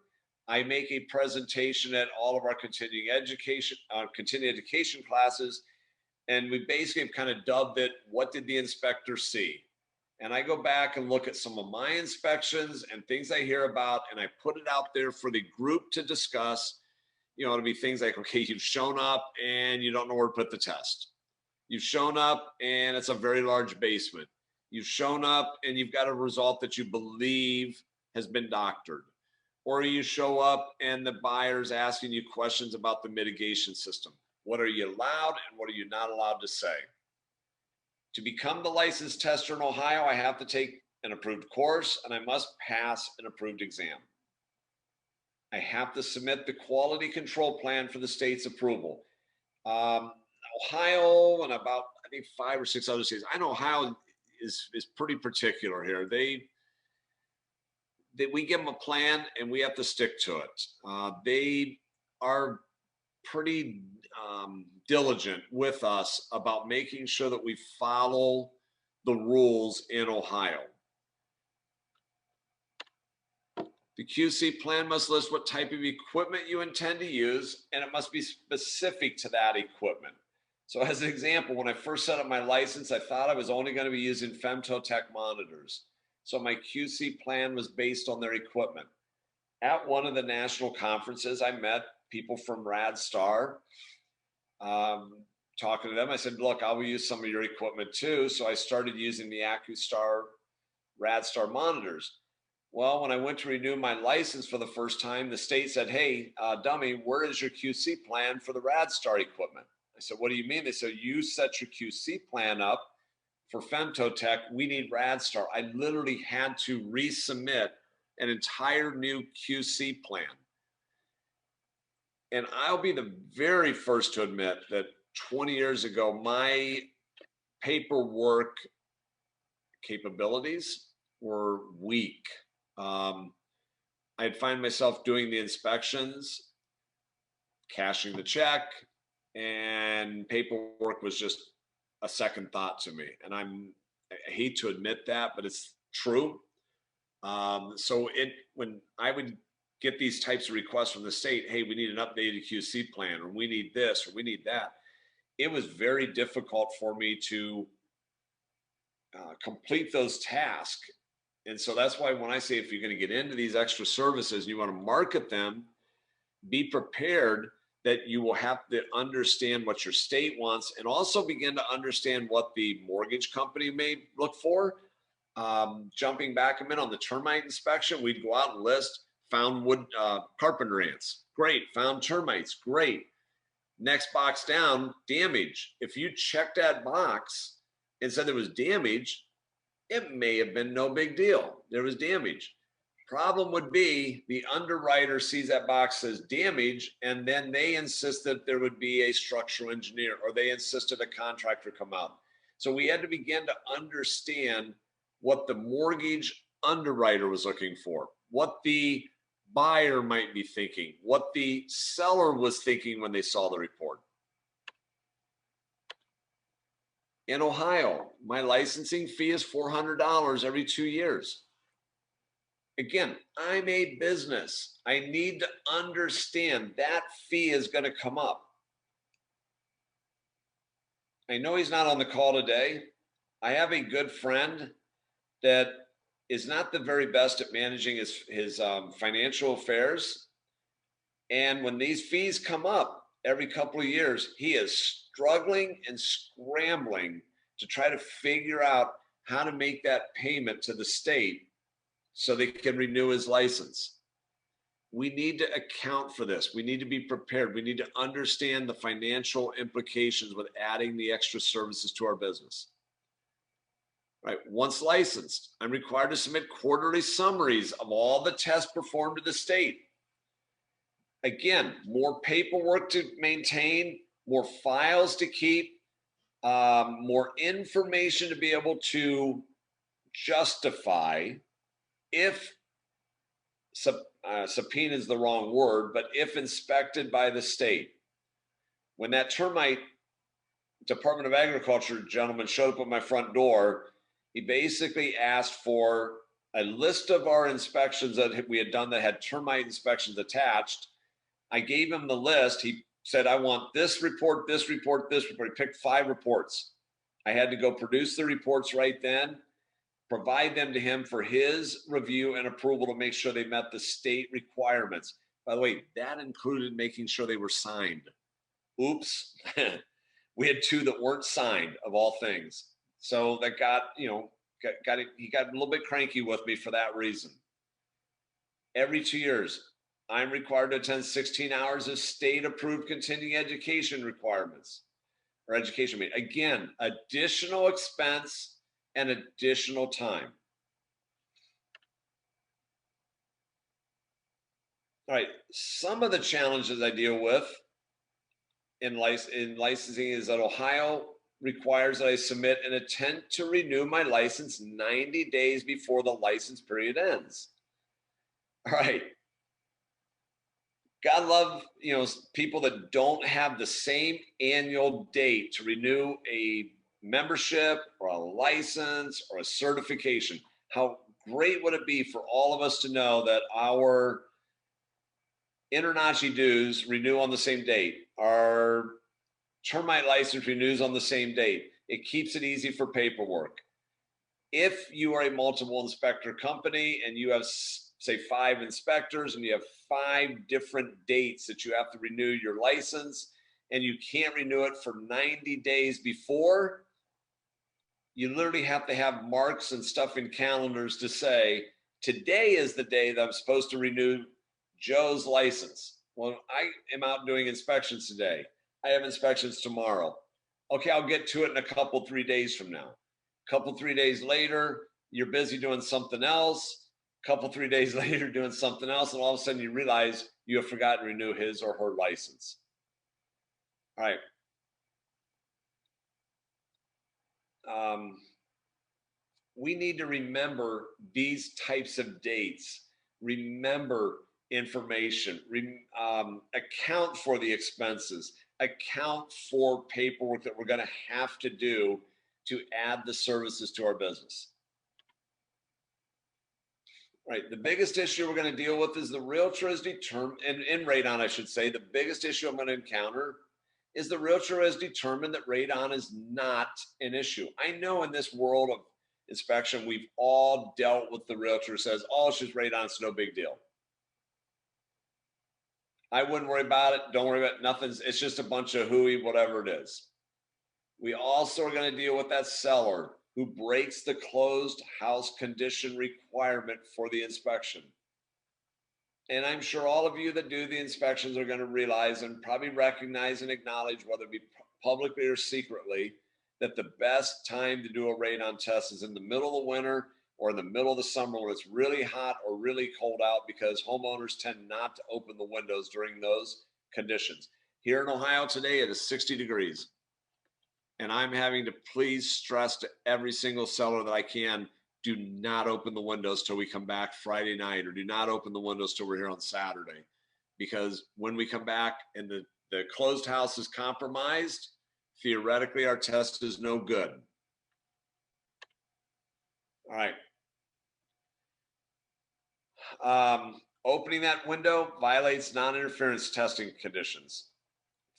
I make a presentation at all of our continuing education classes, and we basically have kind of dubbed it, "What did the inspector see?" And I go back and look at some of my inspections and things I hear about, and I put it out there for the group to discuss. You know, it'll be things like, okay, you've shown up and you don't know where to put the test. You've shown up and it's a very large basement. You've shown up and you've got a result that you believe has been doctored. Or you show up and the buyer's asking you questions about the mitigation system. What are you allowed and what are you not allowed to say? To become the licensed tester in Ohio, I have to take an approved course and I must pass an approved exam. I have to submit the quality control plan for the state's approval. Ohio and about, I think, 5 or 6 other states. I know Ohio is pretty particular here. We give them a plan and we have to stick to it. They are pretty diligent with us about making sure that we follow the rules in Ohio. The QC plan must list what type of equipment you intend to use, and it must be specific to that equipment. So as an example, when I first set up my license, I thought I was only going to be using Femtotech monitors. So my QC plan was based on their equipment. At one of the national conferences, I met people from RadStar. Talking to them, I said, look, I will use some of your equipment too. So I started using the AccuStar RadStar monitors. Well, when I went to renew my license for the first time, the state said, hey, dummy, where is your QC plan for the RadStar equipment? I said, what do you mean? They said, you set your QC plan up for Femtotech. We need RadStar. I literally had to resubmit an entire new QC plan. And I'll be the very first to admit that 20 years ago, my paperwork capabilities were weak. I'd find myself doing the inspections, cashing the check, and paperwork was just a second thought to me. And I hate to admit that, but it's true. So when I would get these types of requests from the state, hey, we need an updated QC plan, or we need this, or we need that, it was very difficult for me to complete those tasks. And so that's why when I say, if you're going to get into these extra services, you want to market them, be prepared that you will have to understand what your state wants, and also begin to understand what the mortgage company may look for. Jumping back a minute on the termite inspection, we'd go out and list found wood carpenter ants. Great. Found termites. Great. Next box down, damage. If you checked that box and said there was damage, it may have been no big deal. There was damage. Problem would be the underwriter sees that box says damage, and then they insist that there would be a structural engineer, or they insisted a contractor come out. So we had to begin to understand what the mortgage underwriter was looking for, what the buyer might be thinking, what the seller was thinking when they saw the report. In Ohio, my licensing fee is $400 every 2 years. Again, I'm a business. I need to understand that fee is going to come up. I know he's not on the call today. I have a good friend that is not the very best at managing his financial affairs. And when these fees come up every couple of years, he is struggling and scrambling to try to figure out how to make that payment to the state so they can renew his license. We need to account for this. We need to be prepared. We need to understand the financial implications with adding the extra services to our business. Right. Once licensed, I'm required to submit quarterly summaries of all the tests performed to the state. Again, more paperwork to maintain, more files to keep, more information to be able to justify if subpoena is the wrong word, but if inspected by the state. When that termite Department of Agriculture gentleman showed up at my front door, he basically asked for a list of our inspections that we had done that had termite inspections attached. I gave him the list. He said, I want this report, this report, this report. He picked 5 reports. I had to go produce the reports right then, provide them to him for his review and approval to make sure they met the state requirements. By the way, that included making sure they were signed. Oops. We had 2 that weren't signed, of all things. So that got, he got a little bit cranky with me for that reason. Every 2 years, I'm required to attend 16 hours of state-approved continuing education requirements or education. Again, additional expense and additional time. All right, some of the challenges I deal with in licensing is that Ohio requires that I submit an intent to renew my license 90 days before the license period ends. All right. God love, people that don't have the same annual date to renew a membership or a license or a certification. How great would it be for all of us to know that our InterNACHI dues renew on the same date, our termite license renews on the same date. It keeps it easy for paperwork. If you are a multiple inspector company and you have, say, 5 inspectors and you have 5 different dates that you have to renew your license and you can't renew it for 90 days before, you literally have to have marks and stuff in calendars to say, today is the day that I'm supposed to renew Joe's license. Well, I am out doing inspections today. I have inspections tomorrow. Okay, I'll get to it in a couple, 3 days from now. A couple, 3 days later, you're busy doing something else. A couple, 3 days later, doing something else. And all of a sudden you realize you have forgotten to renew his or her license. All right. We need to remember these types of dates. Remember information, account for the expenses, account for paperwork that we're going to have to do to add the services to our business. Right. The biggest issue we're going to deal with is the realtor is determined, and in radon, I should say, the biggest issue I'm going to encounter is the realtor has determined that radon is not an issue. I know in this world of inspection, we've all dealt with the realtor who says, oh, it's just radon, it's no big deal. I wouldn't worry about it. Don't worry about it. Nothing's, it's just a bunch of hooey, whatever it is. We also are going to deal with that seller who breaks the closed house condition requirement for the inspection. And I'm sure all of you that do the inspections are going to realize and probably recognize and acknowledge, whether it be publicly or secretly, that the best time to do a radon test is in the middle of the winter or in the middle of the summer when it's really hot or really cold out, because homeowners tend not to open the windows during those conditions. Here in Ohio today, it is 60 degrees. And I'm having to please stress to every single seller that I can, do not open the windows till we come back Friday night, or do not open the windows till we're here on Saturday. Because when we come back and the closed house is compromised, theoretically our test is no good. All right. Opening that window violates non-interference testing conditions.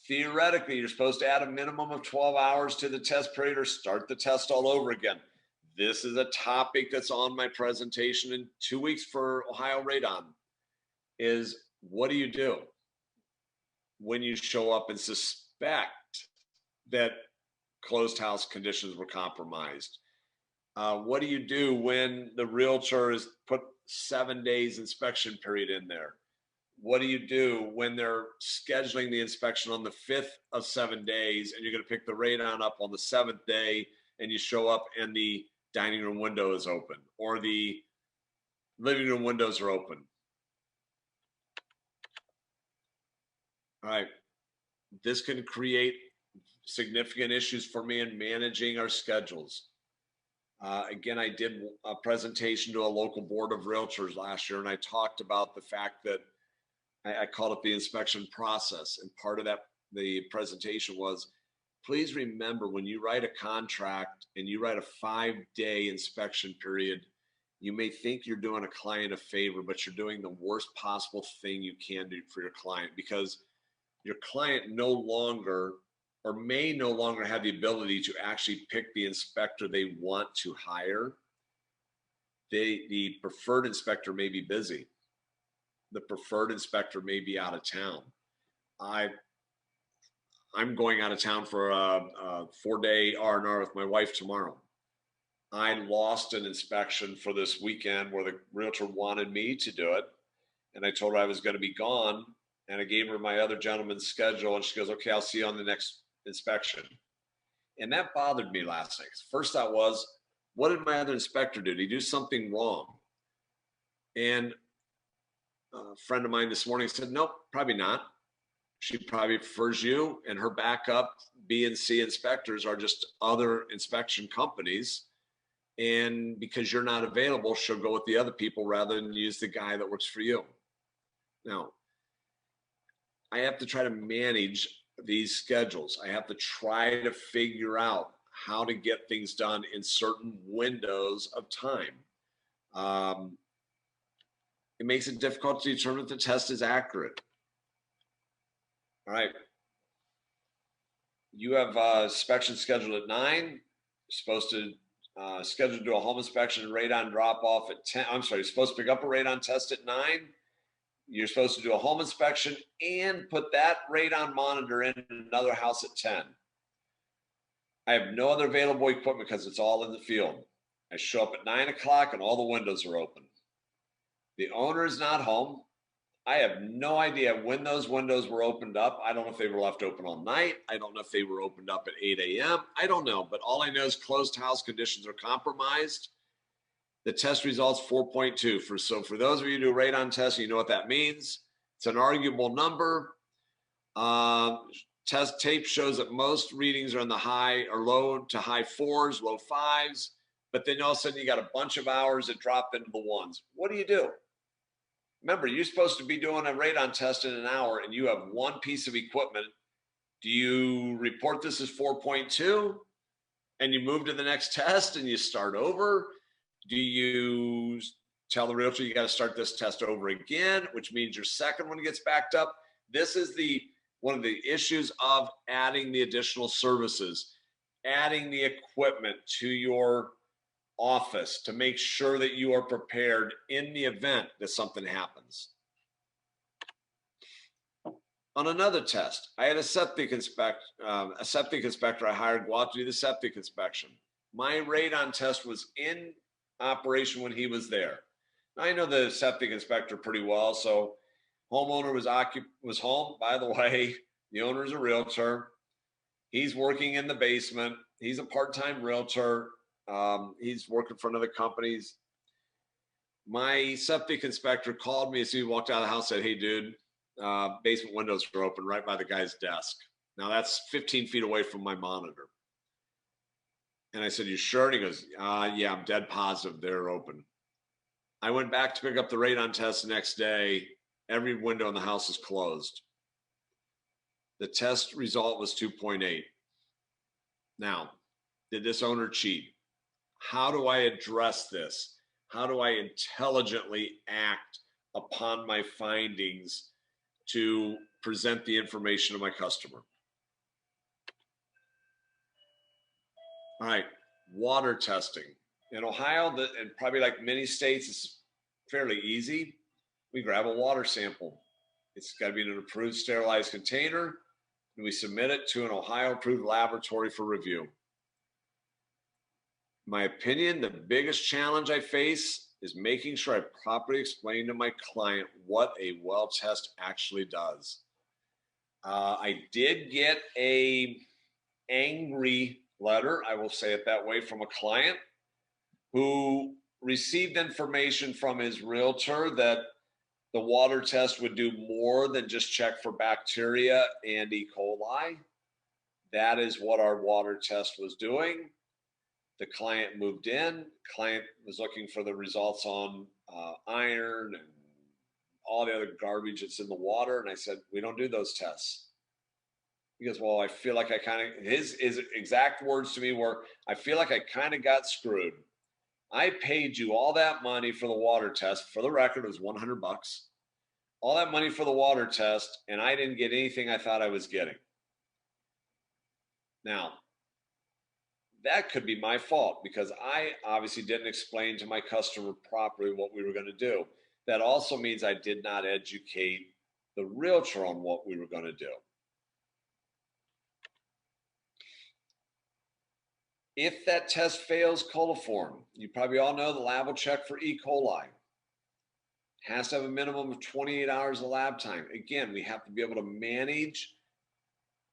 Theoretically, you're supposed to add a minimum of 12 hours to the test period or start the test all over again. This is a topic that's on my presentation in 2 weeks for Ohio Radon. Is what do you do when you show up and suspect that closed house conditions were compromised? What do you do when the realtor has put 7 days inspection period in there? What do you do when they're scheduling the inspection on the 5th of 7 days and you're going to pick the radon up on the 7th day and you show up and the dining room window is open or the living room windows are open? All right. This can create significant issues for me in managing our schedules. Again, I did a presentation to a local board of realtors last year, and I talked about the fact that I called it the inspection process. And part of that, the presentation was, please remember when you write a contract and you write a 5-day inspection period, you may think you're doing a client a favor, but you're doing the worst possible thing you can do for your client, because your client no longer or may no longer have the ability to actually pick the inspector they want to hire. The preferred inspector may be busy. The preferred inspector may be out of town. I'm going out of town for a 4-day R&R with my wife tomorrow. I lost an inspection for this weekend where the realtor wanted me to do it, and I told her I was going to be gone, and I gave her my other gentleman's schedule, and she goes, okay, I'll see you on the next inspection. And that bothered me last night. First thought was, what did my other inspector do? Did he do something wrong? And a friend of mine this morning said, nope, probably not. She probably prefers you, and her backup B and C inspectors are just other inspection companies. And because you're not available, she'll go with the other people rather than use the guy that works for you. Now, I have to try to manage these schedules. I have to try to figure out how to get things done in certain windows of time. It makes it difficult to determine if the test is accurate. All right. You have inspection scheduled at 9. You're supposed to schedule to do a home inspection and radon drop off at 10. I'm sorry, you're supposed to pick up a radon test at 9. You're supposed to do a home inspection and put that radon monitor in another house at 10. I have no other available equipment because it's all in the field. I show up at 9 o'clock and all the windows are open. The owner is not home. I have no idea when those windows were opened up. I don't know if they were left open all night. I don't know if they were opened up at 8 a.m. I don't know, but all I know is closed house conditions are compromised. The test results 4.2. So for those of you who do radon testing, you know what that means. It's an arguable number. Test tape shows that most readings are in the high or low to high 4s, low 5s, but then all of a sudden you got a bunch of hours that drop into the 1s. What do? Remember, you're supposed to be doing a radon test in an hour and you have one piece of equipment. Do you report this as 4.2 and you move to the next test and you start over? Do you tell the realtor you got to start this test over again, which means your second one gets backed up? This is one of the issues of adding the additional services, adding the equipment to your office to make sure that you are prepared in the event that something happens. On another test, I had a septic inspector I hired go out to do the septic inspection. My radon test was in operation when he was there. Now, I know the septic inspector pretty well, so homeowner was home. By the way, the owner is a realtor. He's working in the basement. He's a part-time realtor. He's working for another company. My septic inspector called me as he walked out of the house, said, hey, dude, basement windows are open right by the guy's desk. Now that's 15 feet away from my monitor. And I said, you sure? And he goes, yeah, I'm dead positive they're open. I went back to pick up the radon test the next day. Every window in the house is closed. The test result was 2.8. Now, did this owner cheat? How do I address this? How do I intelligently act upon my findings to present the information to my customer. All right, water testing. In Ohio, and probably like many states, it's fairly easy. We grab a water sample. It's got to be in an approved sterilized container, and we submit it to an Ohio approved laboratory for review. In my opinion, the biggest challenge I face is making sure I properly explain to my client what a well test actually does. I did get a angry letter, I will say it that way, from a client who received information from his realtor that the water test would do more than just check for bacteria and E. coli. That is what our water test was doing. The client moved in. Client was looking for the results on iron and all the other garbage that's in the water. And I said, we don't do those tests. He goes, well, I feel like I kind of, his exact words to me were, I feel like I kind of got screwed. I paid you all that money for the water test. For the record, it was $100. All that money for the water test, and I didn't get anything I thought I was getting. Now, that could be my fault because I obviously didn't explain to my customer properly what we were going to do. That also means I did not educate the realtor on what we were going to do. If that test fails coliform, you probably all know the lab will check for E. coli. Has to have a minimum of 28 hours of lab time. Again, we have to be able to manage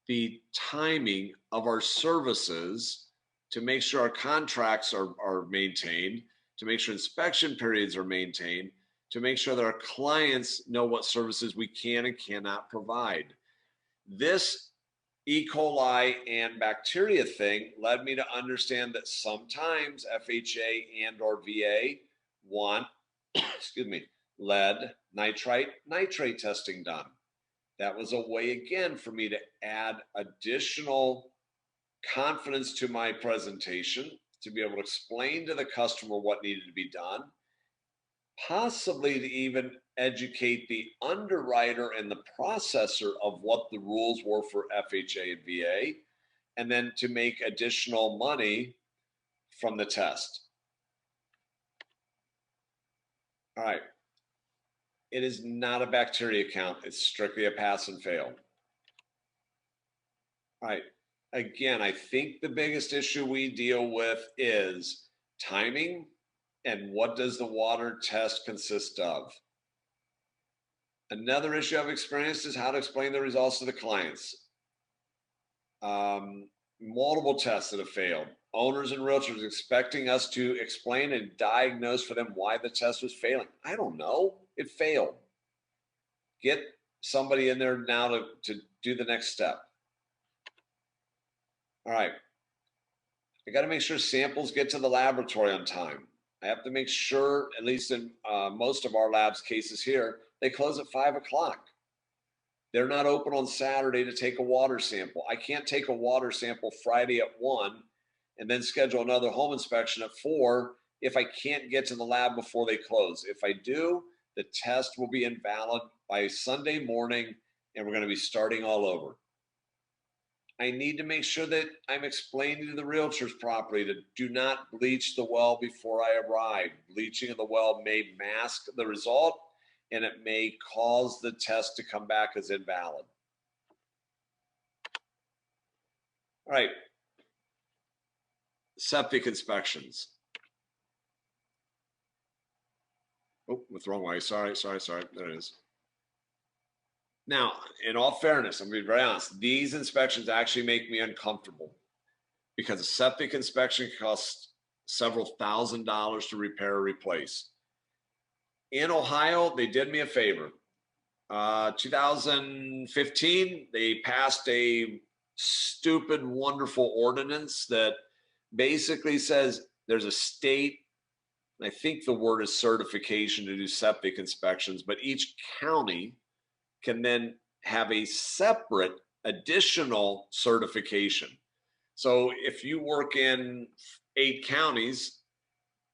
the timing of our services to make sure our contracts are maintained, to make sure inspection periods are maintained, to make sure that our clients know what services we can and cannot provide. This E. coli and bacteria thing led me to understand that sometimes FHA and or VA want, excuse me, lead, nitrite, nitrate testing done. That was a way again for me to add additional confidence to my presentation, to be able to explain to the customer what needed to be done, possibly to even educate the underwriter and the processor of what the rules were for FHA and VA, and then to make additional money from the test. All right. It is not a bacteria count. It's strictly a pass and fail. All right. Again, I think the biggest issue we deal with is timing and what does the water test consist of. Another issue I've experienced is how to explain the results to the clients. Multiple tests that have failed. Owners and realtors expecting us to explain and diagnose for them why the test was failing. I don't know. It failed. Get somebody in there now to do the next step. All right. I got to make sure samples get to the laboratory on time. I have to make sure, at least in most of our labs cases here, they close at 5 o'clock. They're not open on Saturday to take a water sample. I can't take a water sample Friday at 1 and then schedule another home inspection at 4 if I can't get to the lab before they close. If I do, the test will be invalid by Sunday morning and we're going to be starting all over. I need to make sure that I'm explaining to the realtors properly to do not bleach the well before I arrive. Bleaching of the well may mask the result and it may cause the test to come back as invalid. All right. Septic inspections. Oh, went the wrong way. Sorry. There it is. Now, in all fairness, I'm going to be very honest, these inspections actually make me uncomfortable because a septic inspection costs several $1,000s to repair or replace. In Ohio, they did me a favor. 2015, they passed a stupid, wonderful ordinance that basically says there's a state, I think the word is certification to do septic inspections, but each county can then have a separate additional certification. So if you work in 8 counties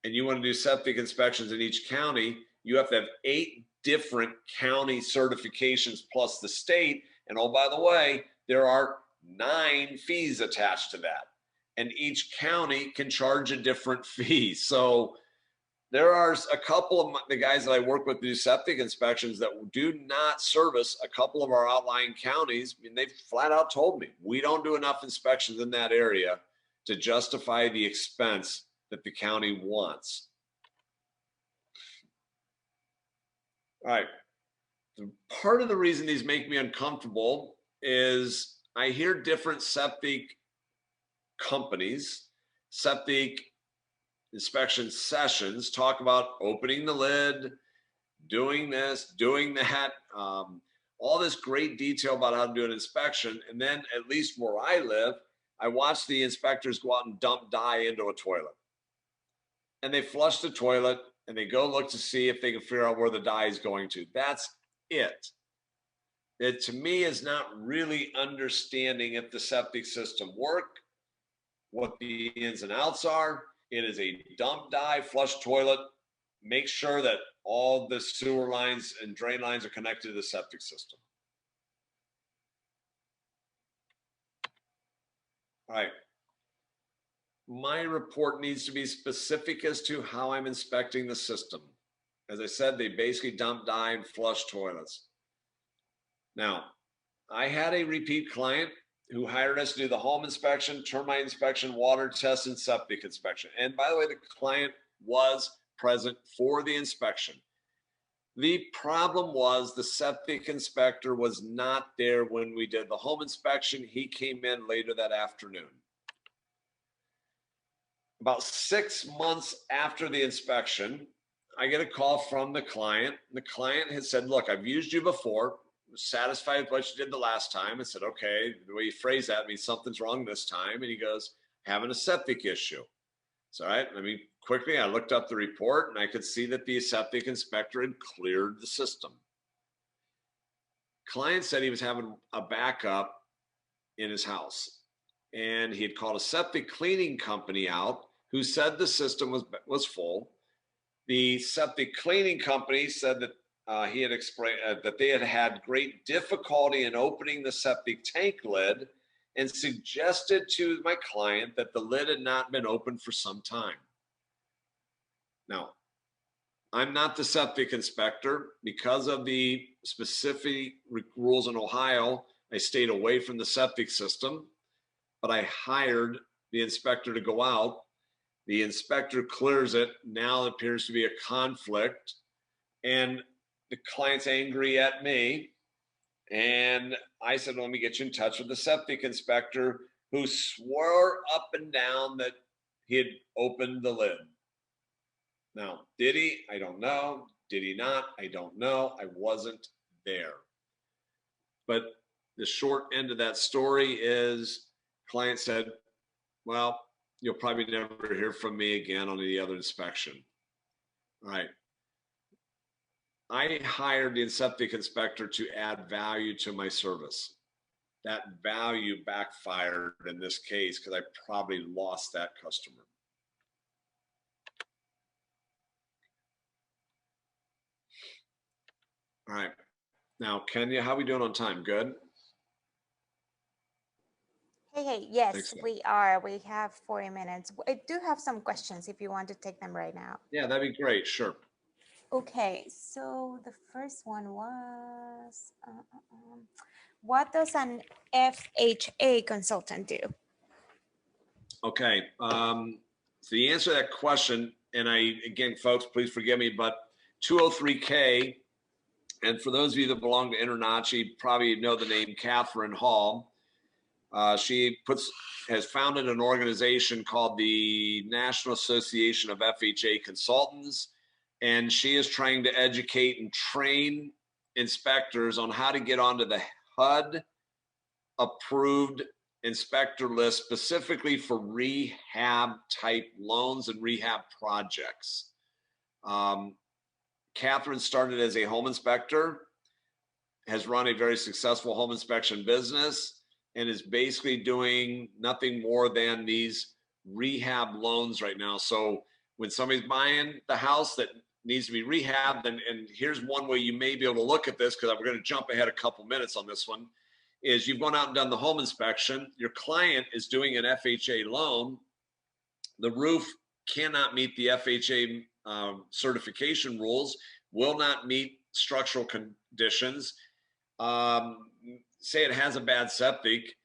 and you want to do septic inspections in each county, you have to have 8 different county certifications plus the state. And oh, by the way, there are 9 fees attached to that. And each county can charge a different fee. So there are a couple of the guys that I work with do septic inspections that do not service a couple of our outlying counties. I mean, they flat out told me, we don't do enough inspections in that area to justify the expense that the county wants. All right. Part of the reason these make me uncomfortable is I hear different septic companies, septic inspection sessions talk about opening the lid, doing this, doing that, all this great detail about how to do an inspection. And then at least where I live, I watch the inspectors go out and dump dye into a toilet. And they flush the toilet and they go look to see if they can figure out where the dye is going to. That's it. It to me is not really understanding if the septic system work, what the ins and outs are. It is a dump dye, flush toilet. Make sure that all the sewer lines and drain lines are connected to the septic system. All right. My report needs to be specific as to how I'm inspecting the system. As I said, they basically dump dye and flush toilets. Now, I had a repeat client who hired us to do the home inspection, termite inspection, water test, and septic inspection. And by the way, the client was present for the inspection. The problem was the septic inspector was not there when we did the home inspection. He came in later that afternoon. About 6 months after the inspection, I get a call from the client. The client had said, look, I've used you before. Was satisfied with what you did the last time. I said, okay, the way you phrase that means something's wrong this time. And he goes, having a septic issue. So, all right, quickly, I looked up the report and I could see that the septic inspector had cleared the system. Client said he was having a backup in his house and he had called a septic cleaning company out who said the system was full. The septic cleaning company said that he had explained that they had had great difficulty in opening the septic tank lid and suggested to my client that the lid had not been opened for some time. Now, I'm not the septic inspector. Because of the specific rules in Ohio, I stayed away from the septic system, but I hired the inspector to go out. The inspector clears it. Now it appears to be a conflict. And the client's angry at me. And I said, let me get you in touch with the septic inspector who swore up and down that he had opened the lid. Now, did he? I don't know. Did he not? I don't know. I wasn't there. But the short end of that story is client said, well, you'll probably never hear from me again on any other inspection. All right. I hired the septic inspector to add value to my service. That value backfired in this case because I probably lost that customer. All right. Now, Kenya, how are we doing on time? Good? Hey, yes, we are. We have 40 minutes. I do have some questions if you want to take them right now. Yeah, that'd be great. Sure. Okay, so the first one was, what does an FHA consultant do? Okay, so the answer to that question, and again, folks, please forgive me, but 203K, and for those of you that belong to InterNACHI, probably know the name Catherine Hall. She has founded an organization called the National Association of FHA Consultants. And she is trying to educate and train inspectors on how to get onto the HUD approved inspector list specifically for rehab type loans and rehab projects. Catherine started as a home inspector, has run a very successful home inspection business, and is basically doing nothing more than these rehab loans right now. So when somebody's buying the house that needs to be rehabbed. And here's one way you may be able to look at this, because we're going to jump ahead a couple minutes on this one, is you've gone out and done the home inspection. Your client is doing an FHA loan. The roof cannot meet the FHA certification rules, will not meet structural conditions. Say it has a bad septic.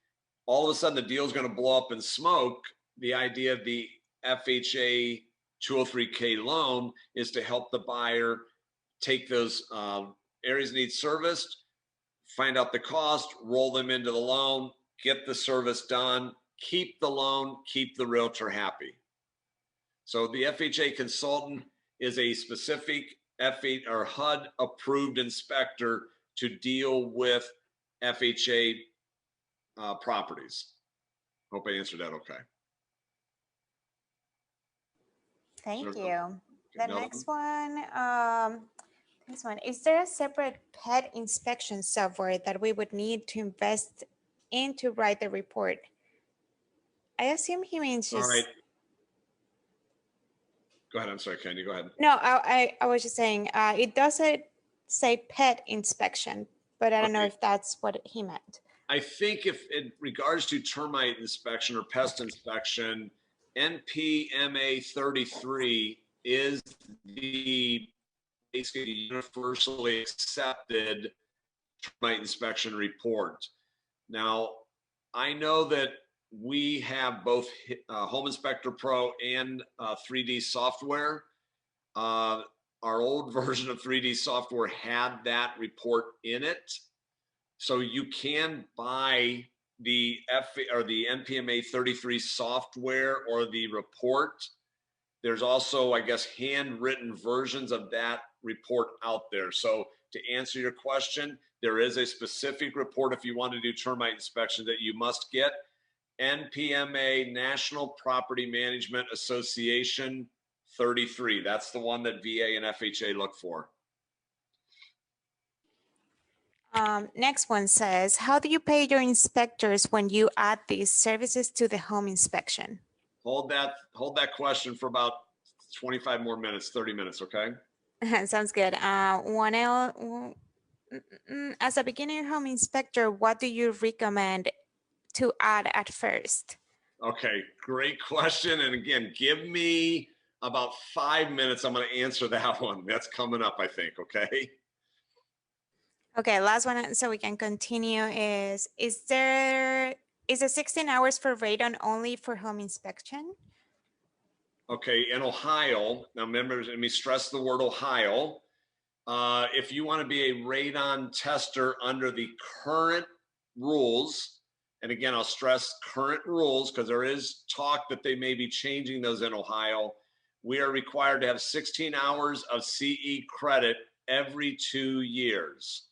All of a sudden the deal is going to blow up in smoke. The idea of the FHA 203K loan is to help the buyer take those areas that need serviced, find out the cost, roll them into the loan, get the service done, keep the loan, keep the realtor happy. So the FHA consultant is a specific FHA or HUD approved inspector to deal with FHA properties. Hope I answered that okay. Thank Sure. you. The next one, this one, is there a separate pet inspection software that we would need to invest in to write the report? I assume he means just. All right. Go ahead. I'm sorry, Candy. Go ahead. No, I was just saying, it doesn't say pet inspection, but I don't know if that's what he meant. I think if in regards to termite inspection or pest inspection, NPMA 33 is the basically universally accepted termite inspection report. Now, I know that we have both Home Inspector Pro and 3D software. Our old version of 3D software had that report in it. So you can buy the NPMA 33 software or the report. There's also, I guess, handwritten versions of that report out there. So to answer your question, there is a specific report if you want to do termite inspection that you must get. NPMA, National Property Management Association 33. That's the one that VA and FHA look for. Next one says, how do you pay your inspectors when you add these services to the home inspection? Hold that question for about 25 more minutes, 30 minutes, okay? Sounds good. As a beginner home inspector, what do you recommend to add at first? Okay, great question. And again, give me about 5 minutes. I'm going to answer that one. That's coming up, I think, okay? Okay, last one so we can continue is the 16 hours for radon only for home inspection? Okay, in Ohio, now remember, let me stress the word Ohio. If you want to be a radon tester under the current rules, and again, I'll stress current rules because there is talk that they may be changing those in Ohio. We are required to have 16 hours of CE credit every 2 years.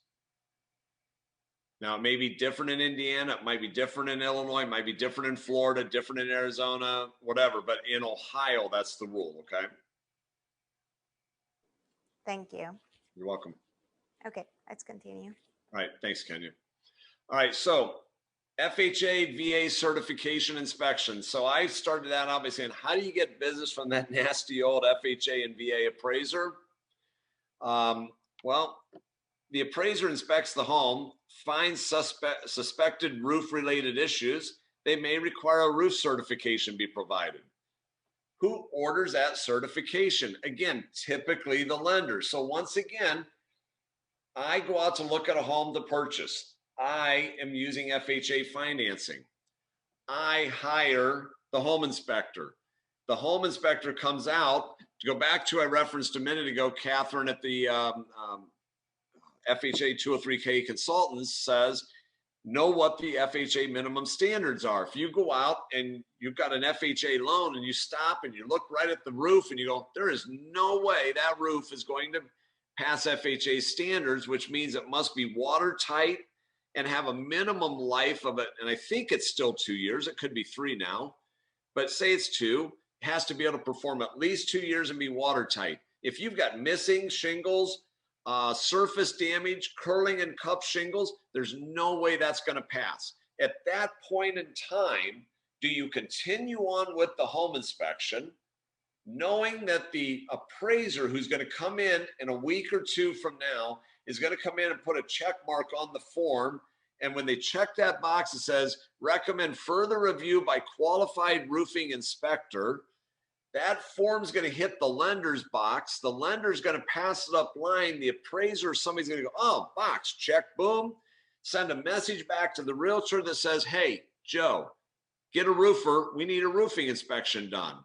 Now, it may be different in Indiana, it might be different in Illinois, it might be different in Florida, different in Arizona, whatever, but in Ohio, that's the rule, okay? Thank you. You're welcome. Okay, let's continue. All right, thanks, Kenya. All right, so FHA VA certification inspection. So I started that out by saying, how do you get business from that nasty old FHA and VA appraiser? Well, the appraiser inspects the home, finds suspected roof-related issues. They may require a roof certification be provided. Who orders that certification? Again, typically the lender. So once again, I go out to look at a home to purchase. I am using FHA financing. I hire the home inspector. The home inspector comes out. To go back to, I referenced a minute ago, Catherine at the FHA 203K consultants says, know what the FHA minimum standards are. If you go out and you've got an FHA loan and you stop and you look right at the roof and you go, there is no way that roof is going to pass FHA standards, which means it must be watertight and have a minimum life of it. And I think it's still 2 years. It could be 3 now, but say it's 2, it has to be able to perform at least 2 years and be watertight. If you've got missing shingles, surface damage, curling and cup shingles, there's no way that's going to pass. At that point in time, do you continue on with the home inspection knowing that the appraiser who's going to come in a week or two from now is going to come in and put a check mark on the form. And when they check that box, it says, recommend further review by qualified roofing inspector. That form's going to hit the lender's box. The lender's going to pass it up line. The appraiser, somebody's going to go, oh, box, check, boom. Send a message back to the realtor that says, hey, Joe, get a roofer. We need a roofing inspection done.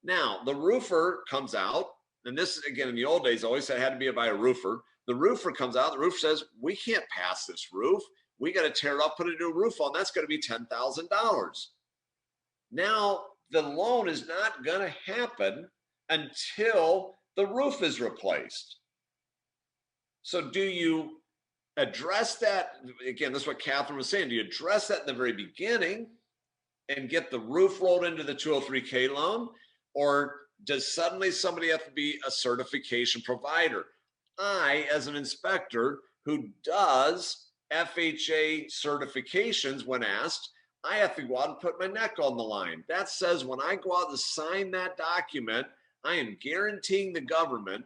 Now, the roofer comes out, and this, again, in the old days, always said it had to be by a roofer. The roofer comes out, the roofer says, we can't pass this roof. We got to tear it up, put a new roof on. That's going to be $10,000. Now, the loan is not going to happen until the roof is replaced. So do you address that? Again, this is what Catherine was saying. Do you address that in the very beginning and get the roof rolled into the 203K loan? Or does suddenly somebody have to be a certification provider? I, as an inspector who does FHA certifications, when asked, I have to go out and put my neck on the line. That says when I go out and sign that document, I am guaranteeing the government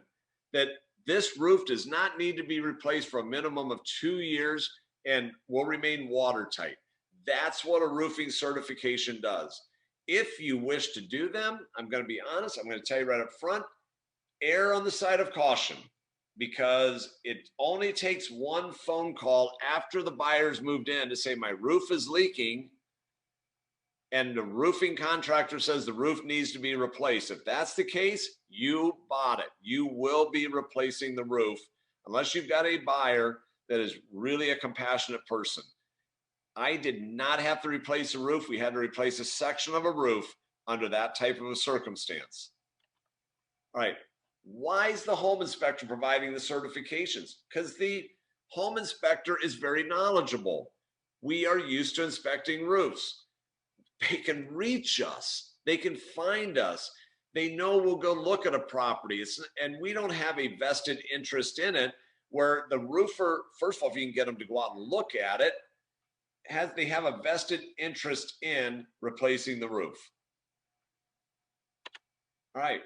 that this roof does not need to be replaced for a minimum of 2 years and will remain watertight. That's what a roofing certification does. If you wish to do them, I'm going to be honest, I'm going to tell you right up front, err on the side of caution, because it only takes one phone call after the buyer's moved in to say my roof is leaking, and the roofing contractor says the roof needs to be replaced. If that's the case, you bought it. You will be replacing the roof unless you've got a buyer that is really a compassionate person. I did not have to replace a roof. We had to replace a section of a roof under that type of a circumstance. All right. Why is the home inspector providing the certifications? Because the home inspector is very knowledgeable. We are used to inspecting roofs. They can reach us. They can find us. They know we'll go look at a property. And we don't have a vested interest in it, where the roofer, first of all, if you can get them to go out and look at it, they have a vested interest in replacing the roof. All right.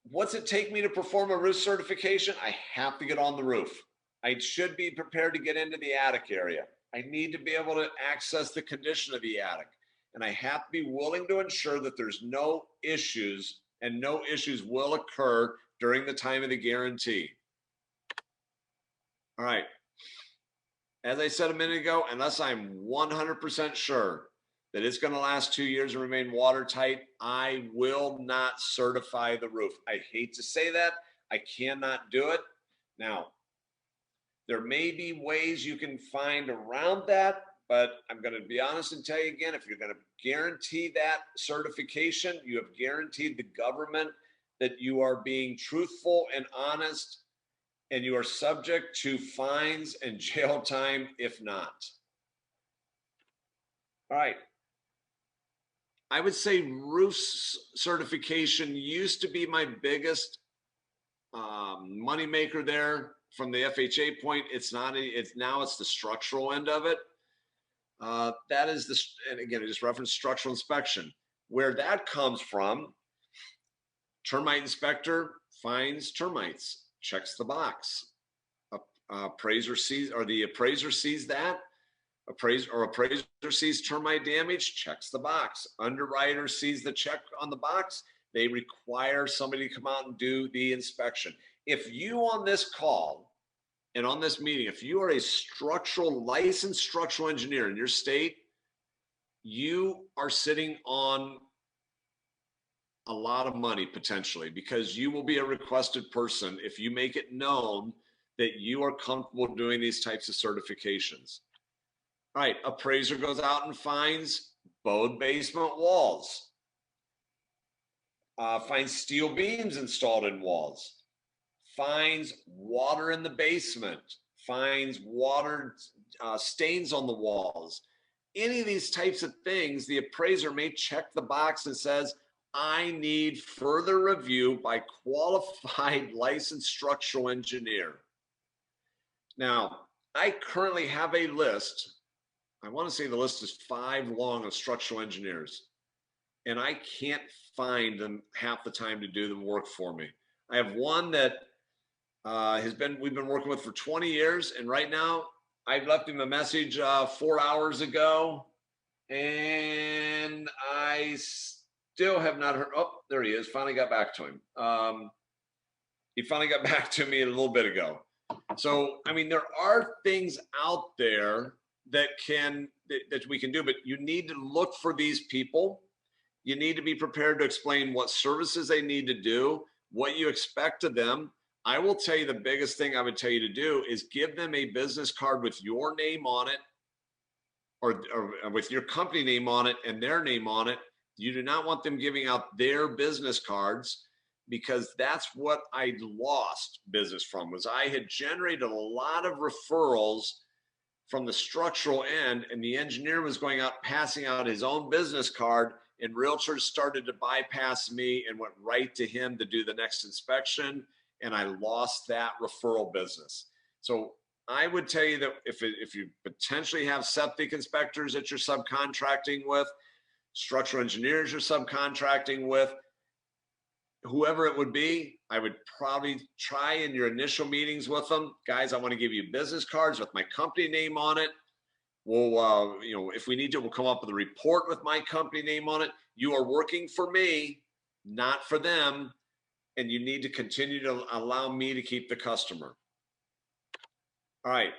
What's it take me to perform a roof certification? I have to get on the roof. I should be prepared to get into the attic area. I need to be able to access the condition of the attic. And I have to be willing to ensure that there's no issues, and no issues will occur during the time of the guarantee. All right. As I said a minute ago, unless I'm 100% sure that it's going to last 2 years and remain watertight, I will not certify the roof. I hate to say that. I cannot do it. Now, there may be ways you can find around that, but I'm going to be honest and tell you again, if you're going to guarantee that certification, you have guaranteed the government that you are being truthful and honest, and you are subject to fines and jail time if not. All right. I would say roof certification used to be my biggest money maker there from the FHA point. It's not, now it's the structural end of it. That is and again, I just referenced structural inspection. Where that comes from, termite inspector finds termites, checks the box. Appraiser sees, or the appraiser sees that. Appraiser sees termite damage, checks the box. Underwriter sees the check on the box. They require somebody to come out and do the inspection. If you on this call and on this meeting, if you are a licensed structural engineer in your state, you are sitting on a lot of money potentially, because you will be a requested person if you make it known that you are comfortable doing these types of certifications. All right, appraiser goes out and finds bowed basement walls, finds steel beams installed in walls, finds water in the basement, finds water stains on the walls. Any of these types of things, the appraiser may check the box and says, I need further review by qualified licensed structural engineer. Now, I currently have a list. I want to say the list is 5 long of structural engineers. and I can't find them half the time to do the work for me. I have one that we've been working with for 20 years. And right now I left him a message 4 hours ago, and I still have not heard. Oh, there he is. Finally got back to him. He finally got back to me a little bit ago. So, I mean, there are things out there that we can do, but you need to look for these people. You need to be prepared to explain what services they need to do, what you expect of them. I will tell you the biggest thing I would tell you to do is give them a business card with your name on it, or with your company name on it and their name on it. You do not want them giving out their business cards, because that's what I lost business from. Was I had generated a lot of referrals from the structural end, and the engineer was going out passing out his own business card, and realtors started to bypass me and went right to him to do the next inspection, and I lost that referral business. So I would tell you that if you potentially have septic inspectors that you're subcontracting with, structural engineers you're subcontracting with, whoever it would be, I would probably try in your initial meetings with them, guys, I want to give you business cards with my company name on it. We'll, if we need to, we'll come up with a report with my company name on it. You are working for me, not for them. And you need to continue to allow me to keep the customer. All right.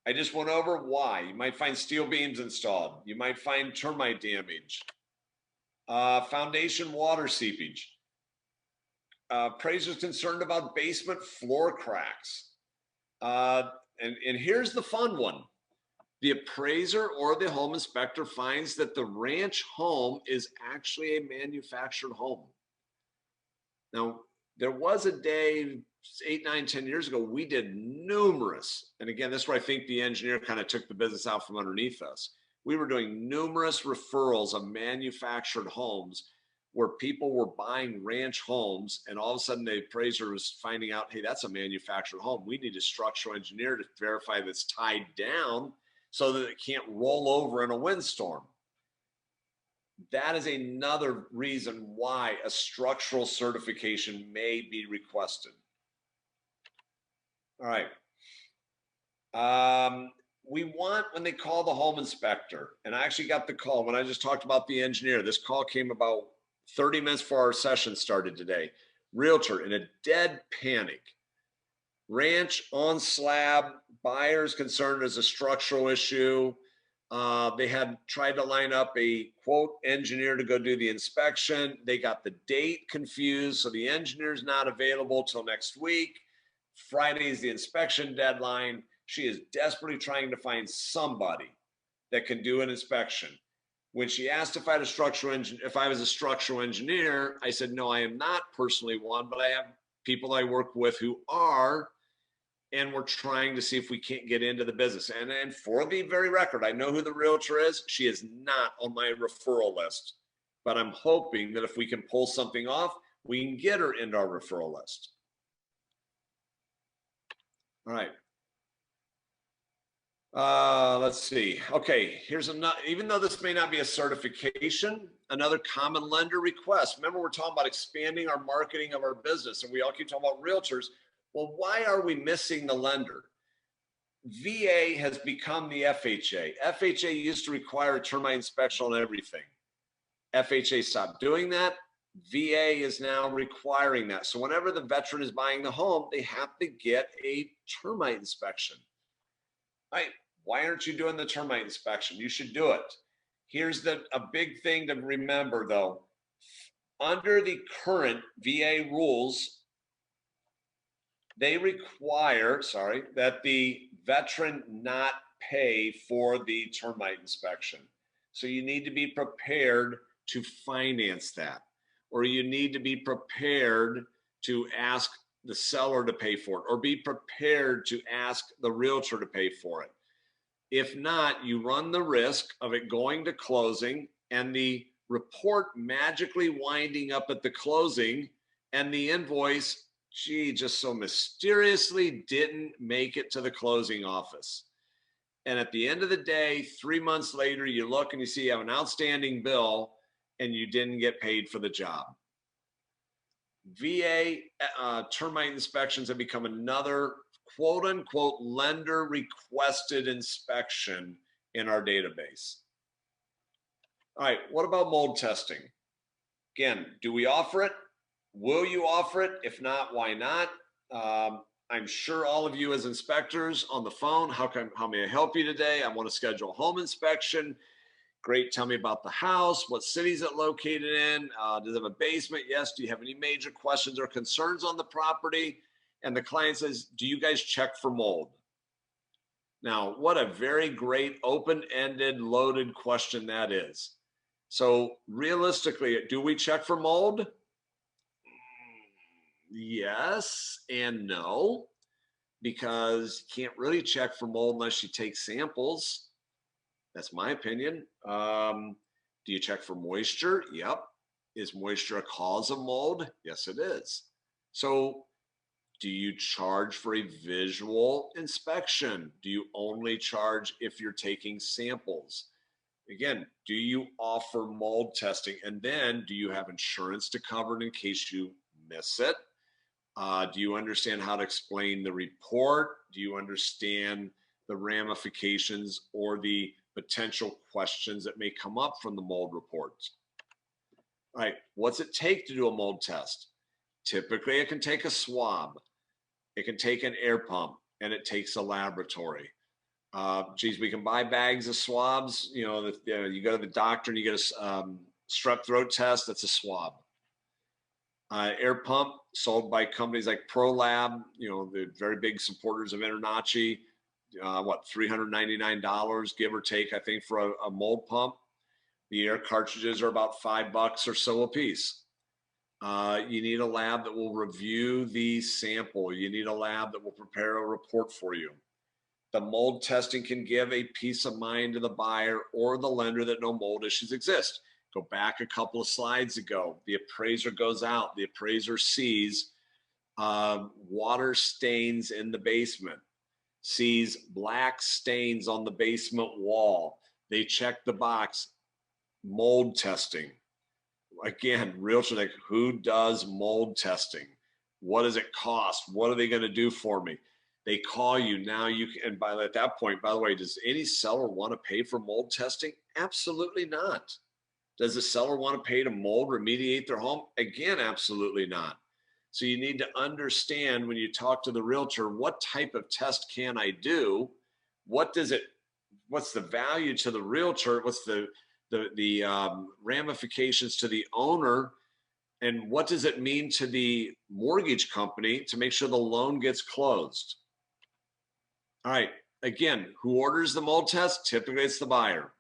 I just went over why. You might find steel beams installed. You might find termite damage, foundation water seepage. Appraisers concerned about basement floor cracks. And here's the fun one. The appraiser or the home inspector finds that the ranch home is actually a manufactured home. Now, there was a day 8, 9, 10 years ago, we did numerous, and again, this is where I think the engineer kind of took the business out from underneath us. We were doing numerous referrals of manufactured homes where people were buying ranch homes, and all of a sudden the appraiser was finding out, hey, that's a manufactured home. We need a structural engineer to verify that's tied down so that it can't roll over in a windstorm. That is another reason why a structural certification may be requested. All right. We want, when they call the home inspector, and I actually got the call when I just talked about the engineer, this call came about 30 minutes before our session started today. Realtor in a dead panic. Ranch on slab, buyers concerned as a structural issue. They had tried to line up a quote engineer to go do the inspection. They got the date confused, so the engineer's not available till next week. Friday is the inspection deadline. She is desperately trying to find somebody that can do an inspection. When she asked if I was a structural engineer, I said, no, I am not personally one, but I have people I work with who are, and we're trying to see if we can't get into the business. And for the very record, I know who the realtor is. She is not on my referral list, but I'm hoping that if we can pull something off, we can get her into our referral list. All right. Let's see. Okay, here's another, even though this may not be a certification, another common lender request. Remember, we're talking about expanding our marketing of our business, and we all keep talking about realtors. Well, why are we missing the lender? VA has become the FHA. FHA used to require a termite inspection on everything. FHA stopped doing that. VA is now requiring that. So whenever the veteran is buying the home, they have to get a termite inspection. Right? Why aren't you doing the termite inspection? You should do it. Here's a big thing to remember though. Under the current VA rules, they require, that the veteran not pay for the termite inspection. So you need to be prepared to finance that, or you need to be prepared to ask the seller to pay for it, or be prepared to ask the realtor to pay for it. If not, you run the risk of it going to closing and the report magically winding up at the closing and the invoice, gee, just so mysteriously didn't make it to the closing office. And at the end of the day, 3 months later, you look and you see you have an outstanding bill, and you didn't get paid for the job. VA termite inspections have become another quote unquote lender requested inspection in our database. All right, what about mold testing? Again, do we offer it? Will you offer it? If not, why not? I'm sure all of you as inspectors on the phone, how may I help you today? I want to schedule a home inspection. Great, tell me about the house. What city is it located in? Does it have a basement? Yes. Do you have any major questions or concerns on the property? And the client says, do you guys check for mold? Now, what a very great open-ended, loaded question that is. So realistically, do we check for mold? Yes and no, because you can't really check for mold unless you take samples. That's my opinion. Do you check for moisture? Yep. Is moisture a cause of mold? Yes, it is. So do you charge for a visual inspection? Do you only charge if you're taking samples? Again, do you offer mold testing? And then do you have insurance to cover it in case you miss it? Do you understand how to explain the report? Do you understand the ramifications or the potential questions that may come up from the mold reports? All right, what's it take to do a mold test? Typically, it can take a swab, it can take an air pump, and it takes a laboratory. Geez, we can buy bags of swabs. You know, you go to the doctor and you get a strep throat test. That's a swab. Air pump sold by companies like ProLab. You know, the very big supporters of InterNACHI. What, $399, give or take, I think, for a mold pump. The air cartridges are about $5 or so a piece. You need a lab that will review the sample. You need a lab that will prepare a report for you. The mold testing can give a peace of mind to the buyer or the lender that no mold issues exist. Go back a couple of slides ago. The appraiser goes out. The appraiser sees water stains in the basement, sees black stains on the basement wall. They check the box, mold testing. Again, realtor, like, who does mold testing? What does it cost? What are they going to do for me? They call you. Now you can, and at that point, by the way, does any seller want to pay for mold testing? Absolutely not. Does the seller want to pay to mold remediate their home? Again, absolutely not. So you need to understand when you talk to the realtor, what type of test can I do? What's the value to the realtor? What's the ramifications to the owner? And what does it mean to the mortgage company to make sure the loan gets closed? All right, again, who orders the mold test? Typically it's the buyer.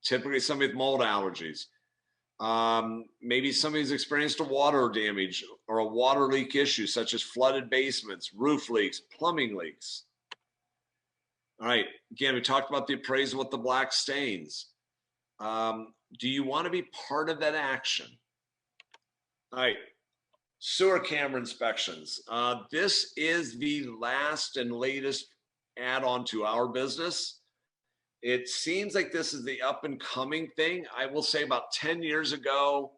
Typically somebody with mold allergies. Maybe somebody's experienced a water damage or a water leak issue, such as flooded basements, roof leaks, plumbing leaks. All right, again, we talked about the appraisal with the black stains. Do you want to be part of that action? All right, sewer camera inspections. This is the last and latest add-on to our business. It seems like this is the up and coming thing. I will say about 10 years ago,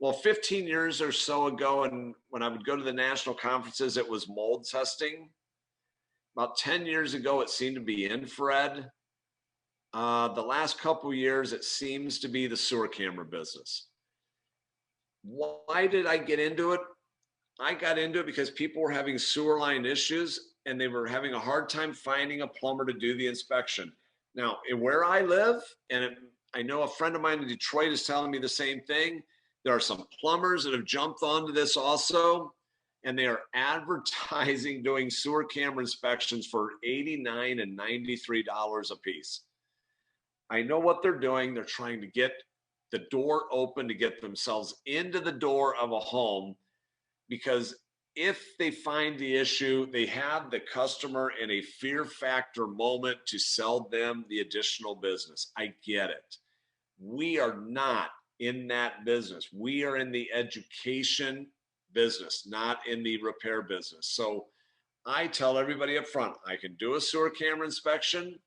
well, 15 years or so ago, and when I would go to the national conferences, it was mold testing. About 10 years ago, it seemed to be infrared. The last couple of years, it seems to be the sewer camera business. Why did I get into it? I got into it because people were having sewer line issues and they were having a hard time finding a plumber to do the inspection. Now, where I live, and I know a friend of mine in Detroit is telling me the same thing, there are some plumbers that have jumped onto this also, and they are advertising doing sewer camera inspections for $89 and $93 a piece. I know what they're doing. They're trying to get the door open to get themselves into the door of a home, because if they find the issue, they have the customer in a fear factor moment to sell them the additional business. I get it. We are not in that business. We are in the education business, not in the repair business. So I tell everybody up front, I can do a sewer camera inspection.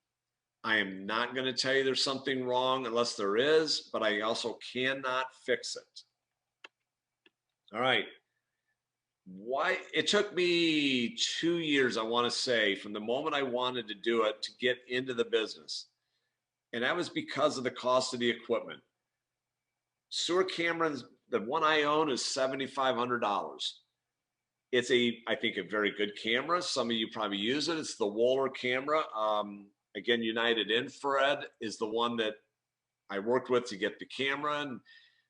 I am not going to tell you there's something wrong unless there is, but I also cannot fix it. All right. Why it took me 2 years, I want to say, from the moment I wanted to do it to get into the business. And that was because of the cost of the equipment. Sewer cameras, the one I own is $7,500. It's I think, a very good camera. Some of you probably use it. It's the Wohler camera. Again, United Infrared is the one that I worked with to get the camera, and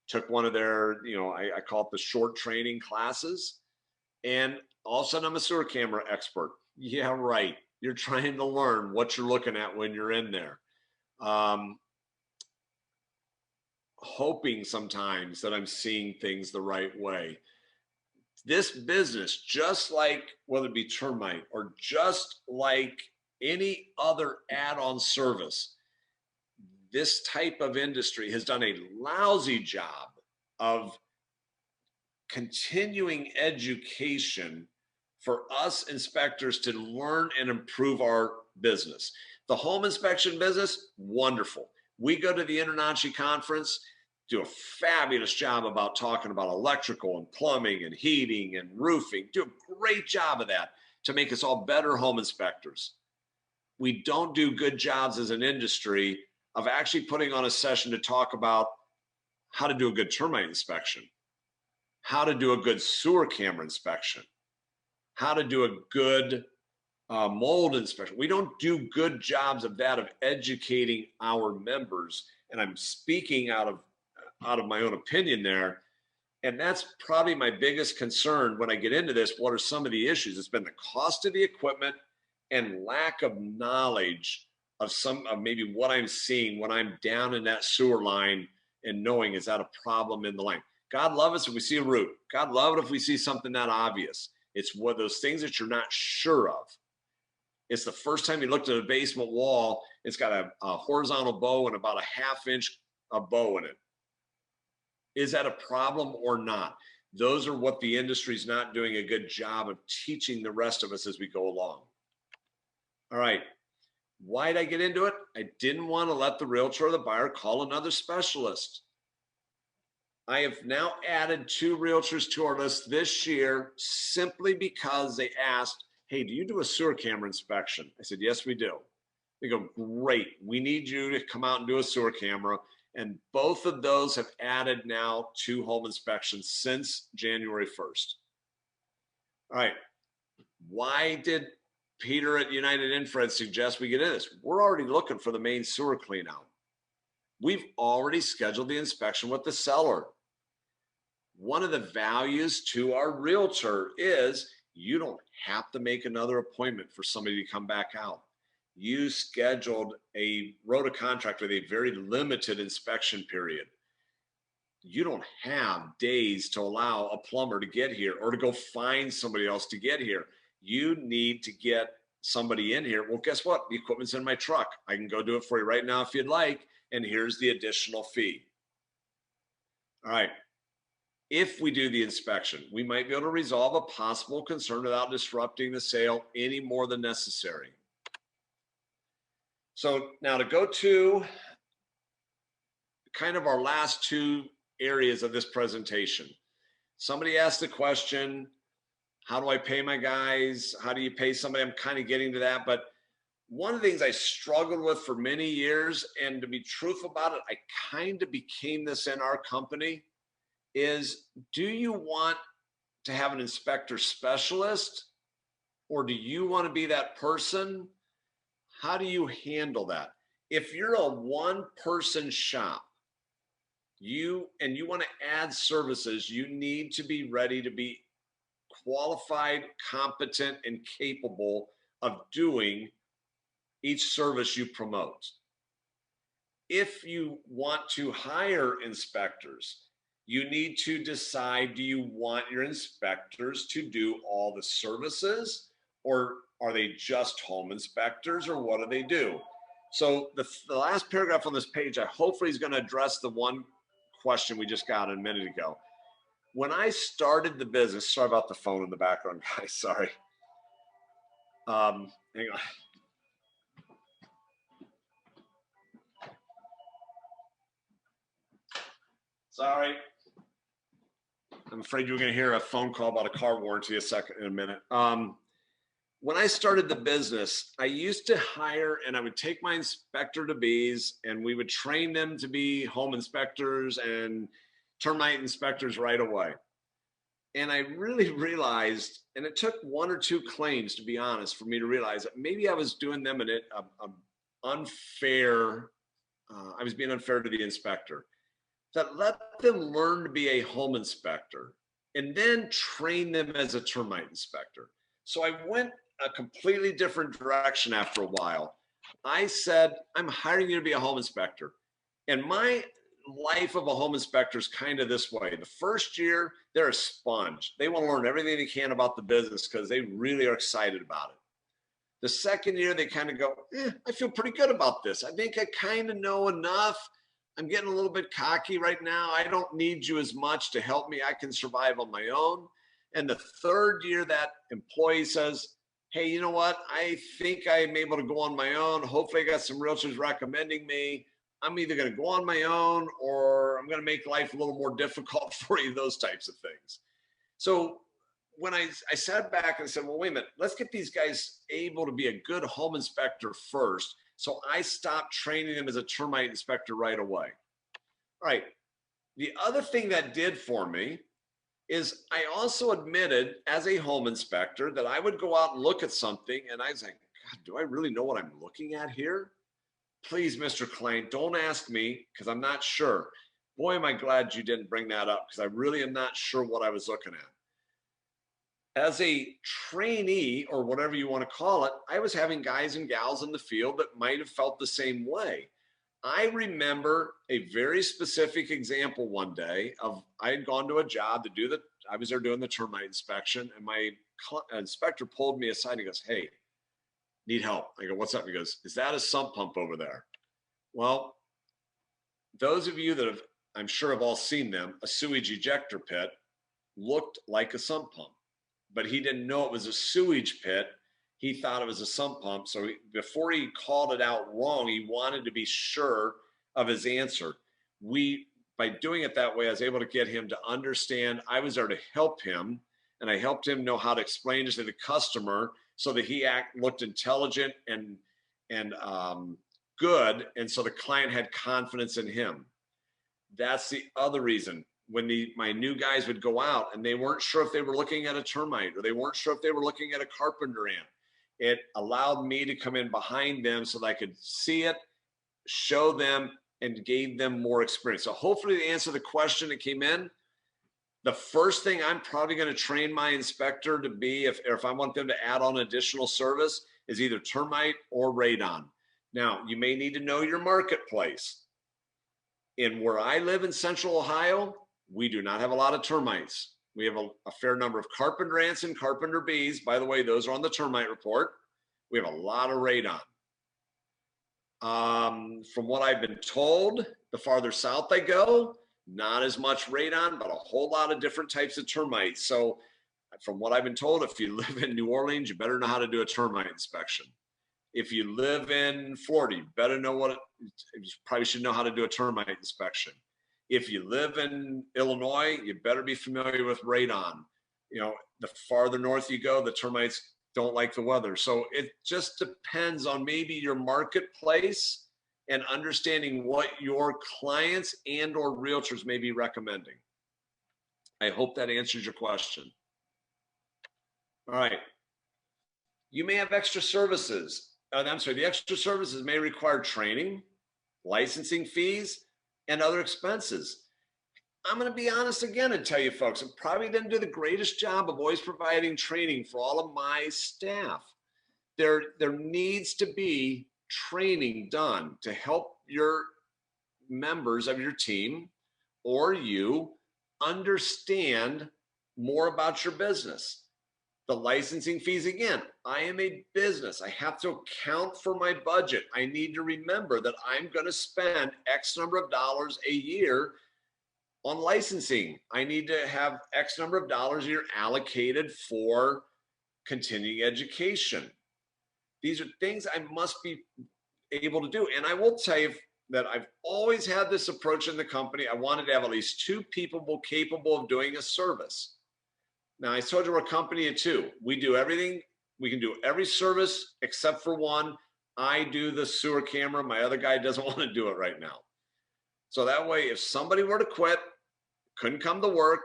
took one of their, I call it the short training classes. And all of a sudden I'm a sewer camera expert. Yeah, right. You're trying to learn what you're looking at when you're in there. Hoping sometimes that I'm seeing things the right way. This business, just like whether it be termite or just like any other add-on service, this type of industry has done a lousy job of continuing education for us inspectors to learn and improve our business. The home inspection business, wonderful. We go to the InterNACHI conference, do a fabulous job about talking about electrical and plumbing and heating and roofing, do a great job of that to make us all better home inspectors. We don't do good jobs as an industry of actually putting on a session to talk about how to do a good termite inspection, how to do a good sewer camera inspection, how to do a good mold inspection. We don't do good jobs of that, of educating our members. And I'm speaking out of my own opinion there. And that's probably my biggest concern when I get into this. What are some of the issues? It's been the cost of the equipment and lack of knowledge of maybe what I'm seeing when I'm down in that sewer line, and knowing, is that a problem in the line? God love us if we see a root. God love it if we see something that obvious. It's one of those things that you're not sure of. It's the first time you looked at a basement wall, it's got a horizontal bow and about a half-inch bow in it. Is that a problem or not? Those are what the industry's not doing a good job of teaching the rest of us as we go along. All right. Why did I get into it? I didn't want to let the realtor or the buyer call another specialist. I have now added 2 realtors to our list this year simply because they asked, hey, do you do a sewer camera inspection? I said, yes, we do. They go, great. We need you to come out and do a sewer camera. And both of those have added now 2 home inspections since January 1st. All right. Why did Peter at United Infrared suggest we get in this? We're already looking for the main sewer clean out. We've already scheduled the inspection with the seller. One of the values to our realtor is you don't have to make another appointment for somebody to come back out. You wrote a contract with a very limited inspection period. You don't have days to allow a plumber to get here or to go find somebody else to get here. You need to get somebody in here. Well, guess what? The equipment's in my truck. I can go do it for you right now if you'd like. And here's the additional fee. All right. If we do the inspection, we might be able to resolve a possible concern without disrupting the sale any more than necessary. So now to go to kind of our last 2 areas of this presentation. Somebody asked the question, how do I pay my guys? How do you pay somebody? I'm kind of getting to that. But one of the things I struggled with for many years, and to be truthful about it, I kind of became this in our company, is do you want to have an inspector specialist, or do you want to be that person? How do you handle that? If you're a 1-person shop, you want to add services, you need to be ready to be qualified, competent, and capable of doing each service you promote. If you want to hire inspectors, you need to decide, do you want your inspectors to do all the services, or are they just home inspectors, or what do they do? So the last paragraph on this page, I hopefully is going to address the one question we just got a minute ago. When I started the business, sorry about the phone in the background, guys, sorry. Hang on. Sorry. I'm afraid you're going to hear a phone call about a car warranty in a minute. When I started the business, I used to hire and I would take my inspector to bees and we would train them to be home inspectors and termite inspectors right away. And I really realized, and it took one or two claims, to be honest, for me to realize that maybe I was doing them unfair. I was being unfair to the inspector. That let them learn to be a home inspector and then train them as a termite inspector. So I went a completely different direction after a while. I said, I'm hiring you to be a home inspector. And my life of a home inspector is kind of this way. The first year, they're a sponge. They want to learn everything they can about the business because they really are excited about it. The second year, they kind of go, I feel pretty good about this. I think I kind of know enough. I'm getting a little bit cocky right now. I don't need you as much to help me. I can survive on my own. And the third year, that employee says, hey, you know what? I think I'm able to go on my own. Hopefully I got some realtors recommending me. I'm either going to go on my own or I'm going to make life a little more difficult for you, those types of things. So when I sat back and said, well, wait a minute, let's get these guys able to be a good home inspector first. So I stopped training them as a termite inspector right away. All right. The other thing that did for me is I also admitted as a home inspector that I would go out and look at something and I was like, God, do I really know what I'm looking at here? Please, Mr. Klein, don't ask me because I'm not sure. Boy, am I glad you didn't bring that up because I really am not sure what I was looking at. As a trainee or whatever you want to call it, I was having guys and gals in the field that might have felt the same way. I remember a very specific example one day of I had gone to a job to do I was there doing the termite inspection and my inspector pulled me aside and he goes, hey, need help. I go, what's up? He goes, is that a sump pump over there? Well, those of you that have, I'm sure have all seen them, a sewage ejector pit looked like a sump pump, but he didn't know it was a sewage pit. He thought it was a sump pump. So before he called it out wrong, he wanted to be sure of his answer. By doing it that way, I was able to get him to understand. I was there to help him, and I helped him know how to explain it to the customer so that he looked intelligent and good, and so the client had confidence in him. That's the other reason. When my new guys would go out and they weren't sure if they were looking at a termite or they weren't sure if they were looking at a carpenter ant, it allowed me to come in behind them so that I could see it, show them, and gave them more experience. So hopefully to answer the question that came in, the first thing I'm probably going to train my inspector to be, if I want them to add on additional service, is either termite or radon. Now, you may need to know your marketplace. In where I live in Central Ohio, we do not have a lot of termites. We have a fair number of carpenter ants and carpenter bees. By the way, those are on the termite report. We have a lot of radon. From what I've been told, the farther south I go, not as much radon, but a whole lot of different types of termites. So from what I've been told, if you live in New Orleans, you better know how to do a termite inspection. If you live in Florida, you better know you probably should know how to do a termite inspection. If you live in Illinois, you better be familiar with radon. You know, the farther north you go, the termites don't like the weather. So it just depends on maybe your marketplace and understanding what your clients and or realtors may be recommending. I hope that answers your question. All right. You may have extra services. I'm sorry, the extra services may require training, licensing fees, and other expenses. I'm going to be honest again and tell you folks, I probably didn't do the greatest job of always providing training for all of my staff. There needs to be training done to help your members of your team or you understand more about your business. The licensing fees, again, I am a business. I have to account for my budget. I need to remember that I'm going to spend X number of dollars a year on licensing. I need to have X number of dollars a year allocated for continuing education. These are things I must be able to do. And I will tell you, that I've always had this approach in the company. I wanted to have at least 2 people capable of doing a service. Now, I told you we're a company of 2. We do everything. We can do every service except for one. I do the sewer camera. My other guy doesn't want to do it right now. So that way, if somebody were to quit, couldn't come to work,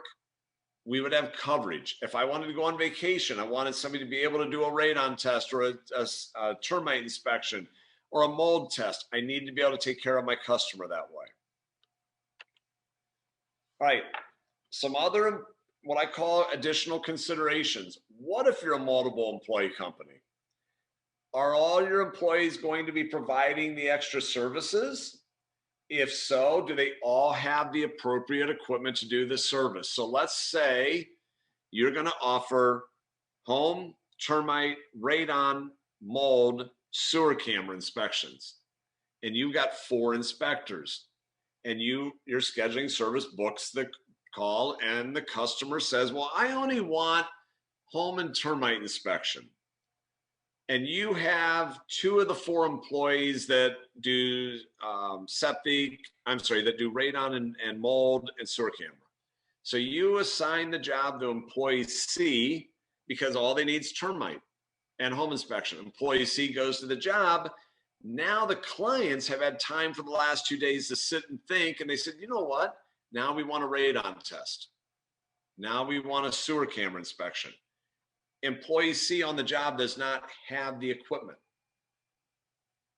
we would have coverage. If I wanted to go on vacation, I wanted somebody to be able to do a radon test or a termite inspection or a mold test. I need to be able to take care of my customer that way. All right, some other, what I call additional considerations. What if you're a multiple employee company? Are all your employees going to be providing the extra services? If so, do they all have the appropriate equipment to do the service? So let's say you're going to offer home, termite, radon, mold, sewer camera inspections, and you've got 4 inspectors, and you're scheduling service, books the call, and the customer says, well, I only want home and termite inspection. And you have 2 of the 4 employees that do that do radon and mold and sewer camera. So you assign the job to employee C because all they need is termite and home inspection. Employee C goes to the job. Now the clients have had time for the last 2 days to sit and think, and they said, you know what? Now we want a radon test. Now we want a sewer camera inspection. Employee C on the job does not have the equipment.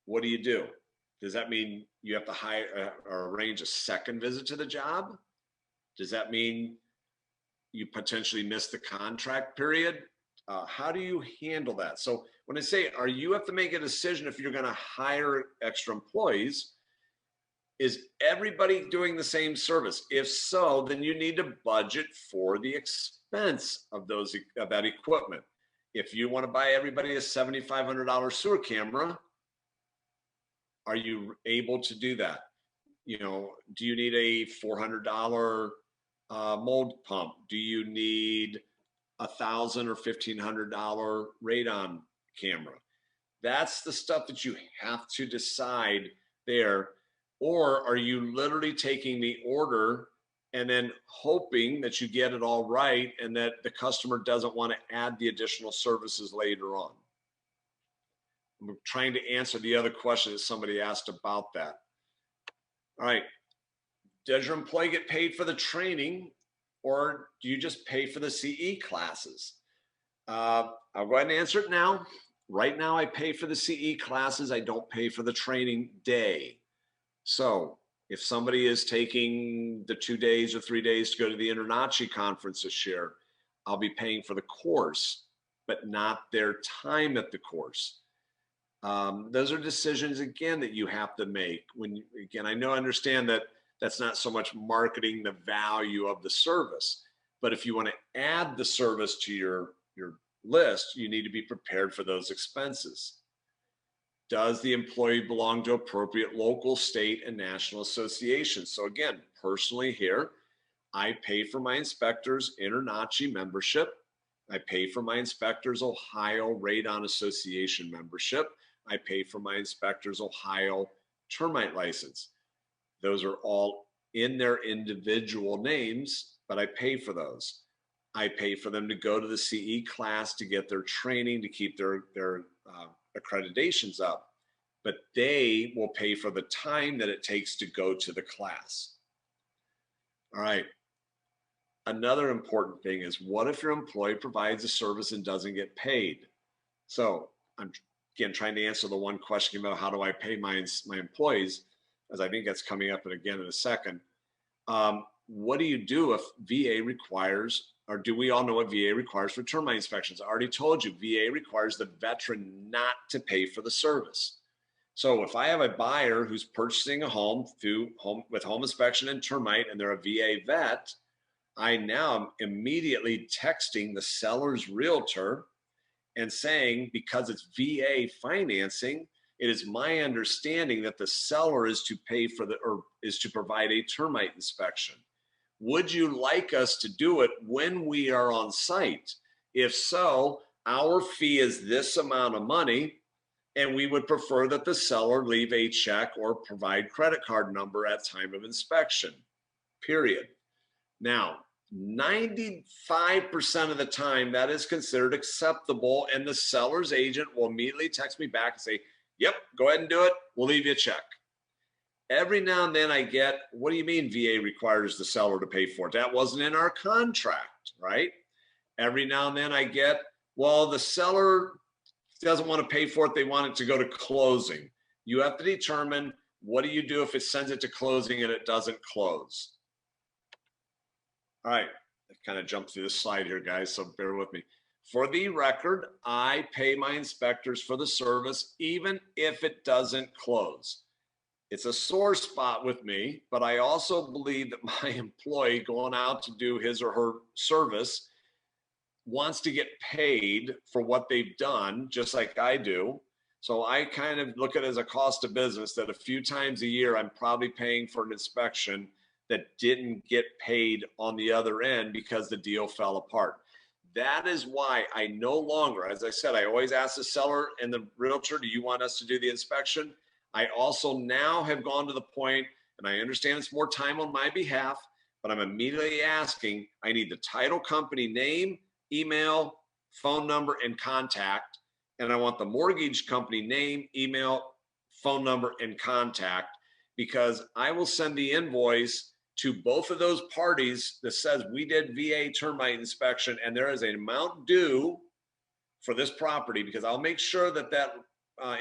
What do? Does that mean you have to hire or arrange a second visit to the job? Does that mean you potentially miss the contract period? How do you handle that? So when I say, you have to make a decision if you're going to hire extra employees. Is everybody doing the same service? If so, then you need to budget for the expense of that equipment. If you want to buy everybody a $7,500 sewer camera, are you able to do that? You know, do you need a $400 mold pump? Do you need $1,000 or $1,500 radon camera? That's the stuff that you have to decide there. Or are you literally taking the order and then hoping that you get it all right and that the customer doesn't want to add the additional services later on? I'm trying to answer the other question that somebody asked about that. All right. Does your employee get paid for the training, or do you just pay for the CE classes? I'll go ahead and answer it now. Right now, I pay for the CE classes. I don't pay for the training day. So if somebody is taking the 2 days or 3 days to go to the InterNACHI conference this year, I'll be paying for the course, but not their time at the course. Those are decisions, again, that you have to make. Again, I understand that that's not so much marketing the value of the service, but if you want to add the service to your list, you need to be prepared for those expenses. Does the employee belong to appropriate local, state, and national associations? So again, personally here, I pay for my inspectors InterNACHI membership. I pay for my inspectors Ohio Radon Association membership. I pay for my inspectors Ohio termite license. Those are all in their individual names, but I pay for those. I pay for them to go to the CE class to get their training, to keep their accreditations up, but they will pay for the time that it takes to go to the class. All right. Another important thing is, what if your employee provides a service and doesn't get paid? So I'm again trying to answer the one question about how do I pay my employees, as I think that's coming up again in a second. What do you do if VA requires, or do we all know what VA requires for termite inspections? I already told you, VA requires the veteran not to pay for the service. So if I have a buyer who's purchasing a home with home inspection and termite, and they're a VA vet, I now am immediately texting the seller's realtor and saying, because it's VA financing, it is my understanding that the seller is to pay for is to provide a termite inspection. Would you like us to do it when we are on site? If so, our fee is this amount of money. And we would prefer that the seller leave a check or provide credit card number at time of inspection, period. Now, 95% of the time that is considered acceptable, and the seller's agent will immediately text me back and say, yep, go ahead and do it. We'll leave you a check. Every now and then I get, what do you mean VA requires the seller to pay for it? That wasn't in our contract, right? Every now and then I get, well, the seller doesn't want to pay for it. They want it to go to closing. You have to determine, what do you do if it sends it to closing and it doesn't close? All right, I kind of jumped through this slide here, guys, so bear with me. For the record, I pay my inspectors for the service, even if it doesn't close. It's a sore spot with me, but I also believe that my employee going out to do his or her service wants to get paid for what they've done, just like I do. So I kind of look at it as a cost of business, that a few times a year, I'm probably paying for an inspection that didn't get paid on the other end because the deal fell apart. That is why I no longer, as I said, I always ask the seller and the realtor, do you want us to do the inspection? I also now have gone to the point, and I understand it's more time on my behalf, but I'm immediately asking, I need the title company name, email, phone number, and contact. And I want the mortgage company name, email, phone number, and contact, because I will send the invoice to both of those parties that says we did VA termite inspection and there is an amount due for this property, because I'll make sure that that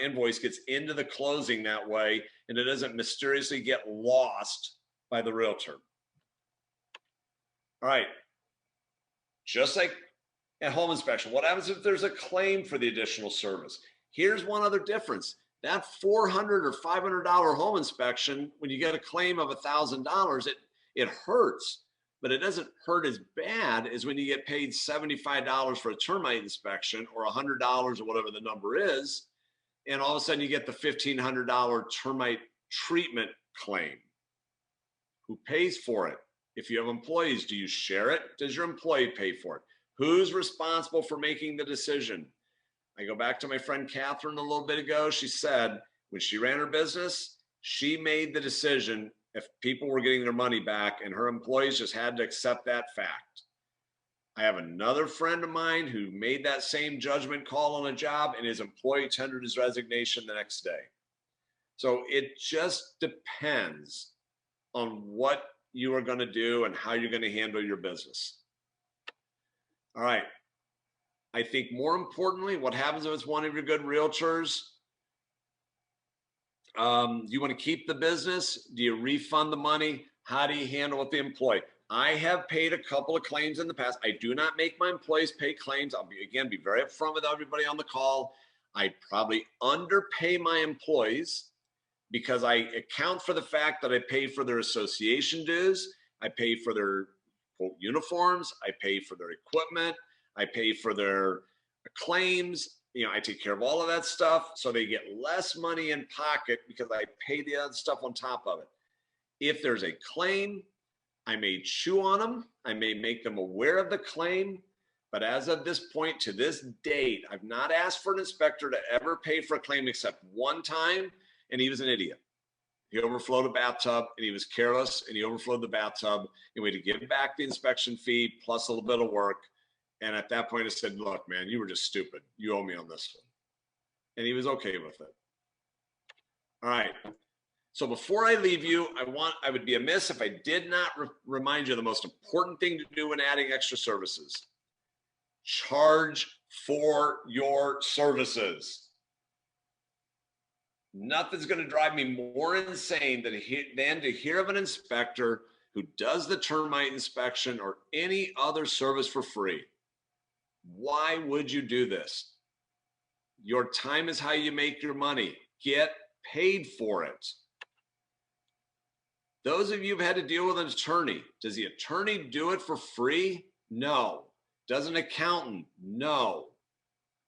invoice gets into the closing that way and it doesn't mysteriously get lost by the realtor. All right, just like at home inspection, what happens if there's a claim for the additional service? Here's one other difference. That $400 or $500 home inspection, when you get a claim of $1,000, it hurts, but it doesn't hurt as bad as when you get paid $75 for a termite inspection or $100 or whatever the number is, and all of a sudden you get the $1,500 termite treatment claim. Who pays for it? If you have employees, do you share it? Does your employee pay for it? Who's responsible for making the decision? I go back to my friend Catherine a little bit ago. She said when she ran her business, she made the decision if people were getting their money back, and her employees just had to accept that fact. I have another friend of mine who made that same judgment call on a job, and his employee tendered his resignation the next day. So it just depends on what you are going to do and how you're going to handle your business. All right. I think more importantly, what happens if it's one of your good realtors? You want to keep the business? Do you refund the money? How do you handle with the employee? I have paid a couple of claims in the past. I do not make my employees pay claims. I'll be very upfront with everybody on the call. I probably underpay my employees because I account for the fact that I pay for their association dues. I pay for their quote uniforms. I pay for their equipment. I pay for their claims. You know, I take care of all of that stuff, so they get less money in pocket because I pay the other stuff on top of it. If there's a claim, I may chew on them. I may make them aware of the claim. But as of this point, to this date, I've not asked for an inspector to ever pay for a claim except one time, and he was an idiot. He overflowed a bathtub, and he was careless, and he overflowed the bathtub, and we had to give back the inspection fee plus a little bit of work. And at that point, I said, look, man, you were just stupid. You owe me on this one. And he was okay with it. All right. So before I leave you, I would be amiss if I did not remind you the most important thing to do when adding extra services. Charge for your services. Nothing's going to drive me more insane than to hear of an inspector who does the termite inspection or any other service for free. Why would you do this? Your time is how you make your money. Get paid for it. Those of you who've had to deal with an attorney, does the attorney do it for free? No. Does an accountant? No.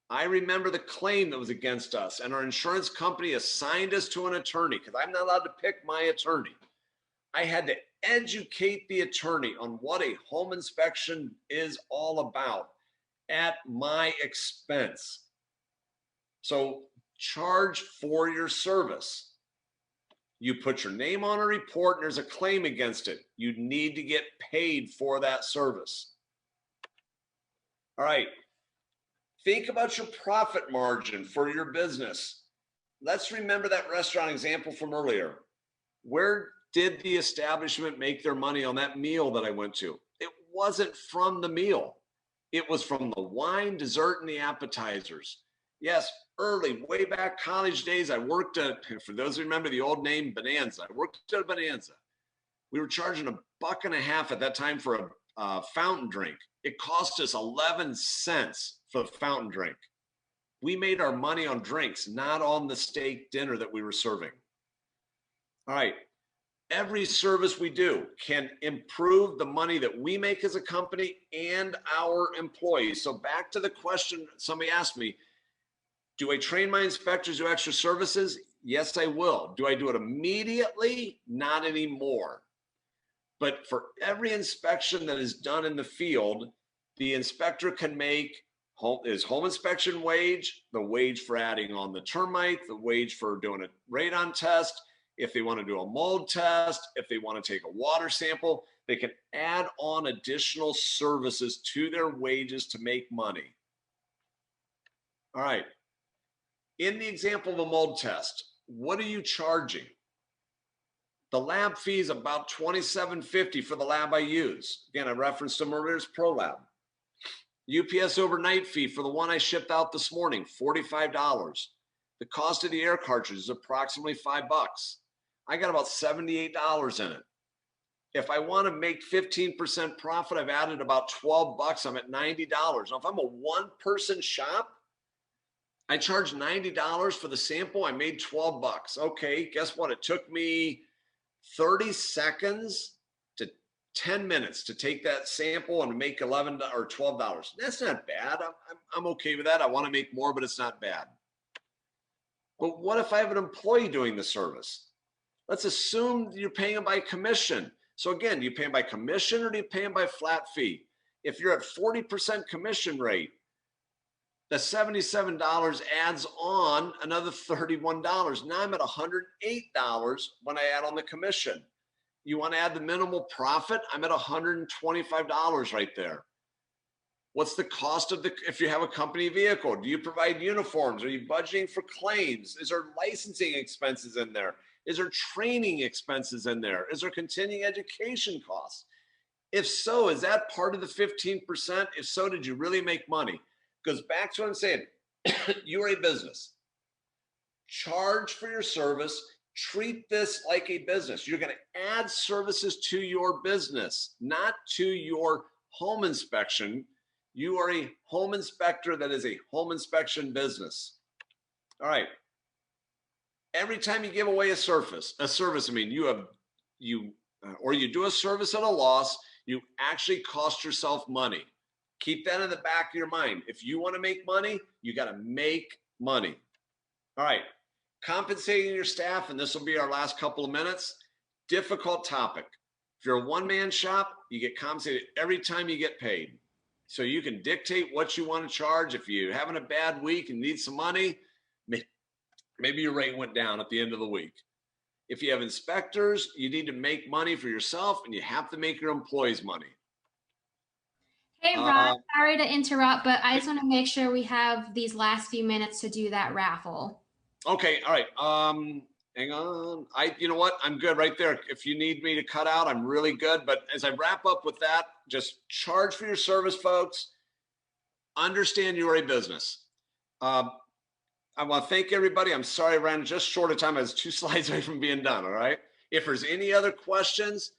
I remember the claim that was against us, and our insurance company assigned us to an attorney because I'm not allowed to pick my attorney. I had to educate the attorney on what a home inspection is all about at my expense. So charge for your service. You put your name on a report and there's a claim against it. You need to get paid for that service. All right. Think about your profit margin for your business. Let's remember that restaurant example from earlier. Where did the establishment make their money on that meal that I went to? It wasn't from the meal. It was from the wine, dessert, and the appetizers. Yes, early, way back college days, I worked at, for those who remember the old name, Bonanza. I worked at a Bonanza. We were charging $1.50 at that time for a fountain drink. It cost us 11 cents for the fountain drink. We made our money on drinks, not on the steak dinner that we were serving. All right. Every service we do can improve the money that we make as a company and our employees. So back to the question somebody asked me, do I train my inspectors to do extra services? Yes, I will. Do I do it immediately? Not anymore. But for every inspection that is done in the field, the inspector can make his home inspection wage, the wage for adding on the termite, the wage for doing a radon test. If they want to do a mold test, if they want to take a water sample, they can add on additional services to their wages to make money. All right. In the example of a mold test, what are you charging? The lab fee is about $27.50 for the lab I use. Again, I referenced them earlier as ProLab. UPS overnight fee for the one I shipped out this morning, $45. The cost of the air cartridge is approximately $5. I got about $78 in it. If I want to make 15% profit, I've added about $12. I'm at $90. Now, if I'm a one-person shop, I charge $90 for the sample. I made $12. Okay, guess what? It took me 30 seconds to 10 minutes to take that sample and make $11 or $12. That's not bad. I'm okay with that. I want to make more, but it's not bad. But what if I have an employee doing the service? Let's assume you're paying them by commission. So again, do you pay them by commission or do you pay them by flat fee? If you're at 40% commission rate, the $77 adds on another $31. Now I'm at $108 when I add on the commission. You want to add the minimal profit? I'm at $125 right there. What's the cost of if you have a company vehicle? Do you provide uniforms? Are you budgeting for claims? Is there licensing expenses in there? Is there training expenses in there? Is there continuing education costs? If so, is that part of the 15%? If so, did you really make money? Goes back to what I'm saying. You're a business. Charge for your service. Treat this like a business. You're going to add services to your business, not to your home inspection. You are a home inspector that is a home inspection business. All right. Every time you give away a service, I mean, you do a service at a loss, you actually cost yourself money. Keep that in the back of your mind. If you want to make money, you got to make money. All right. Compensating your staff, and this will be our last couple of minutes. Difficult topic. If you're a one-man shop, you get compensated every time you get paid. So you can dictate what you want to charge. If you're having a bad week and need some money, maybe your rate went down at the end of the week. If you have inspectors, you need to make money for yourself and you have to make your employees money. Hey, Ron, sorry to interrupt, but I just want to make sure we have these last few minutes to do that raffle. Okay. All right. Hang on. You know what? I'm good right there. If you need me to cut out, I'm really good. But as I wrap up with that, just charge for your service, folks. Understand you are a business. I want to thank everybody. I'm sorry I ran just short of time. I was 2 slides away from being done. All right. If there's any other questions,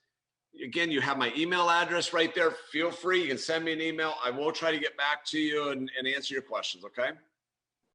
again, you have my email address right there. Feel free. You can send me an email. I will try to get back to you and answer your questions. Okay.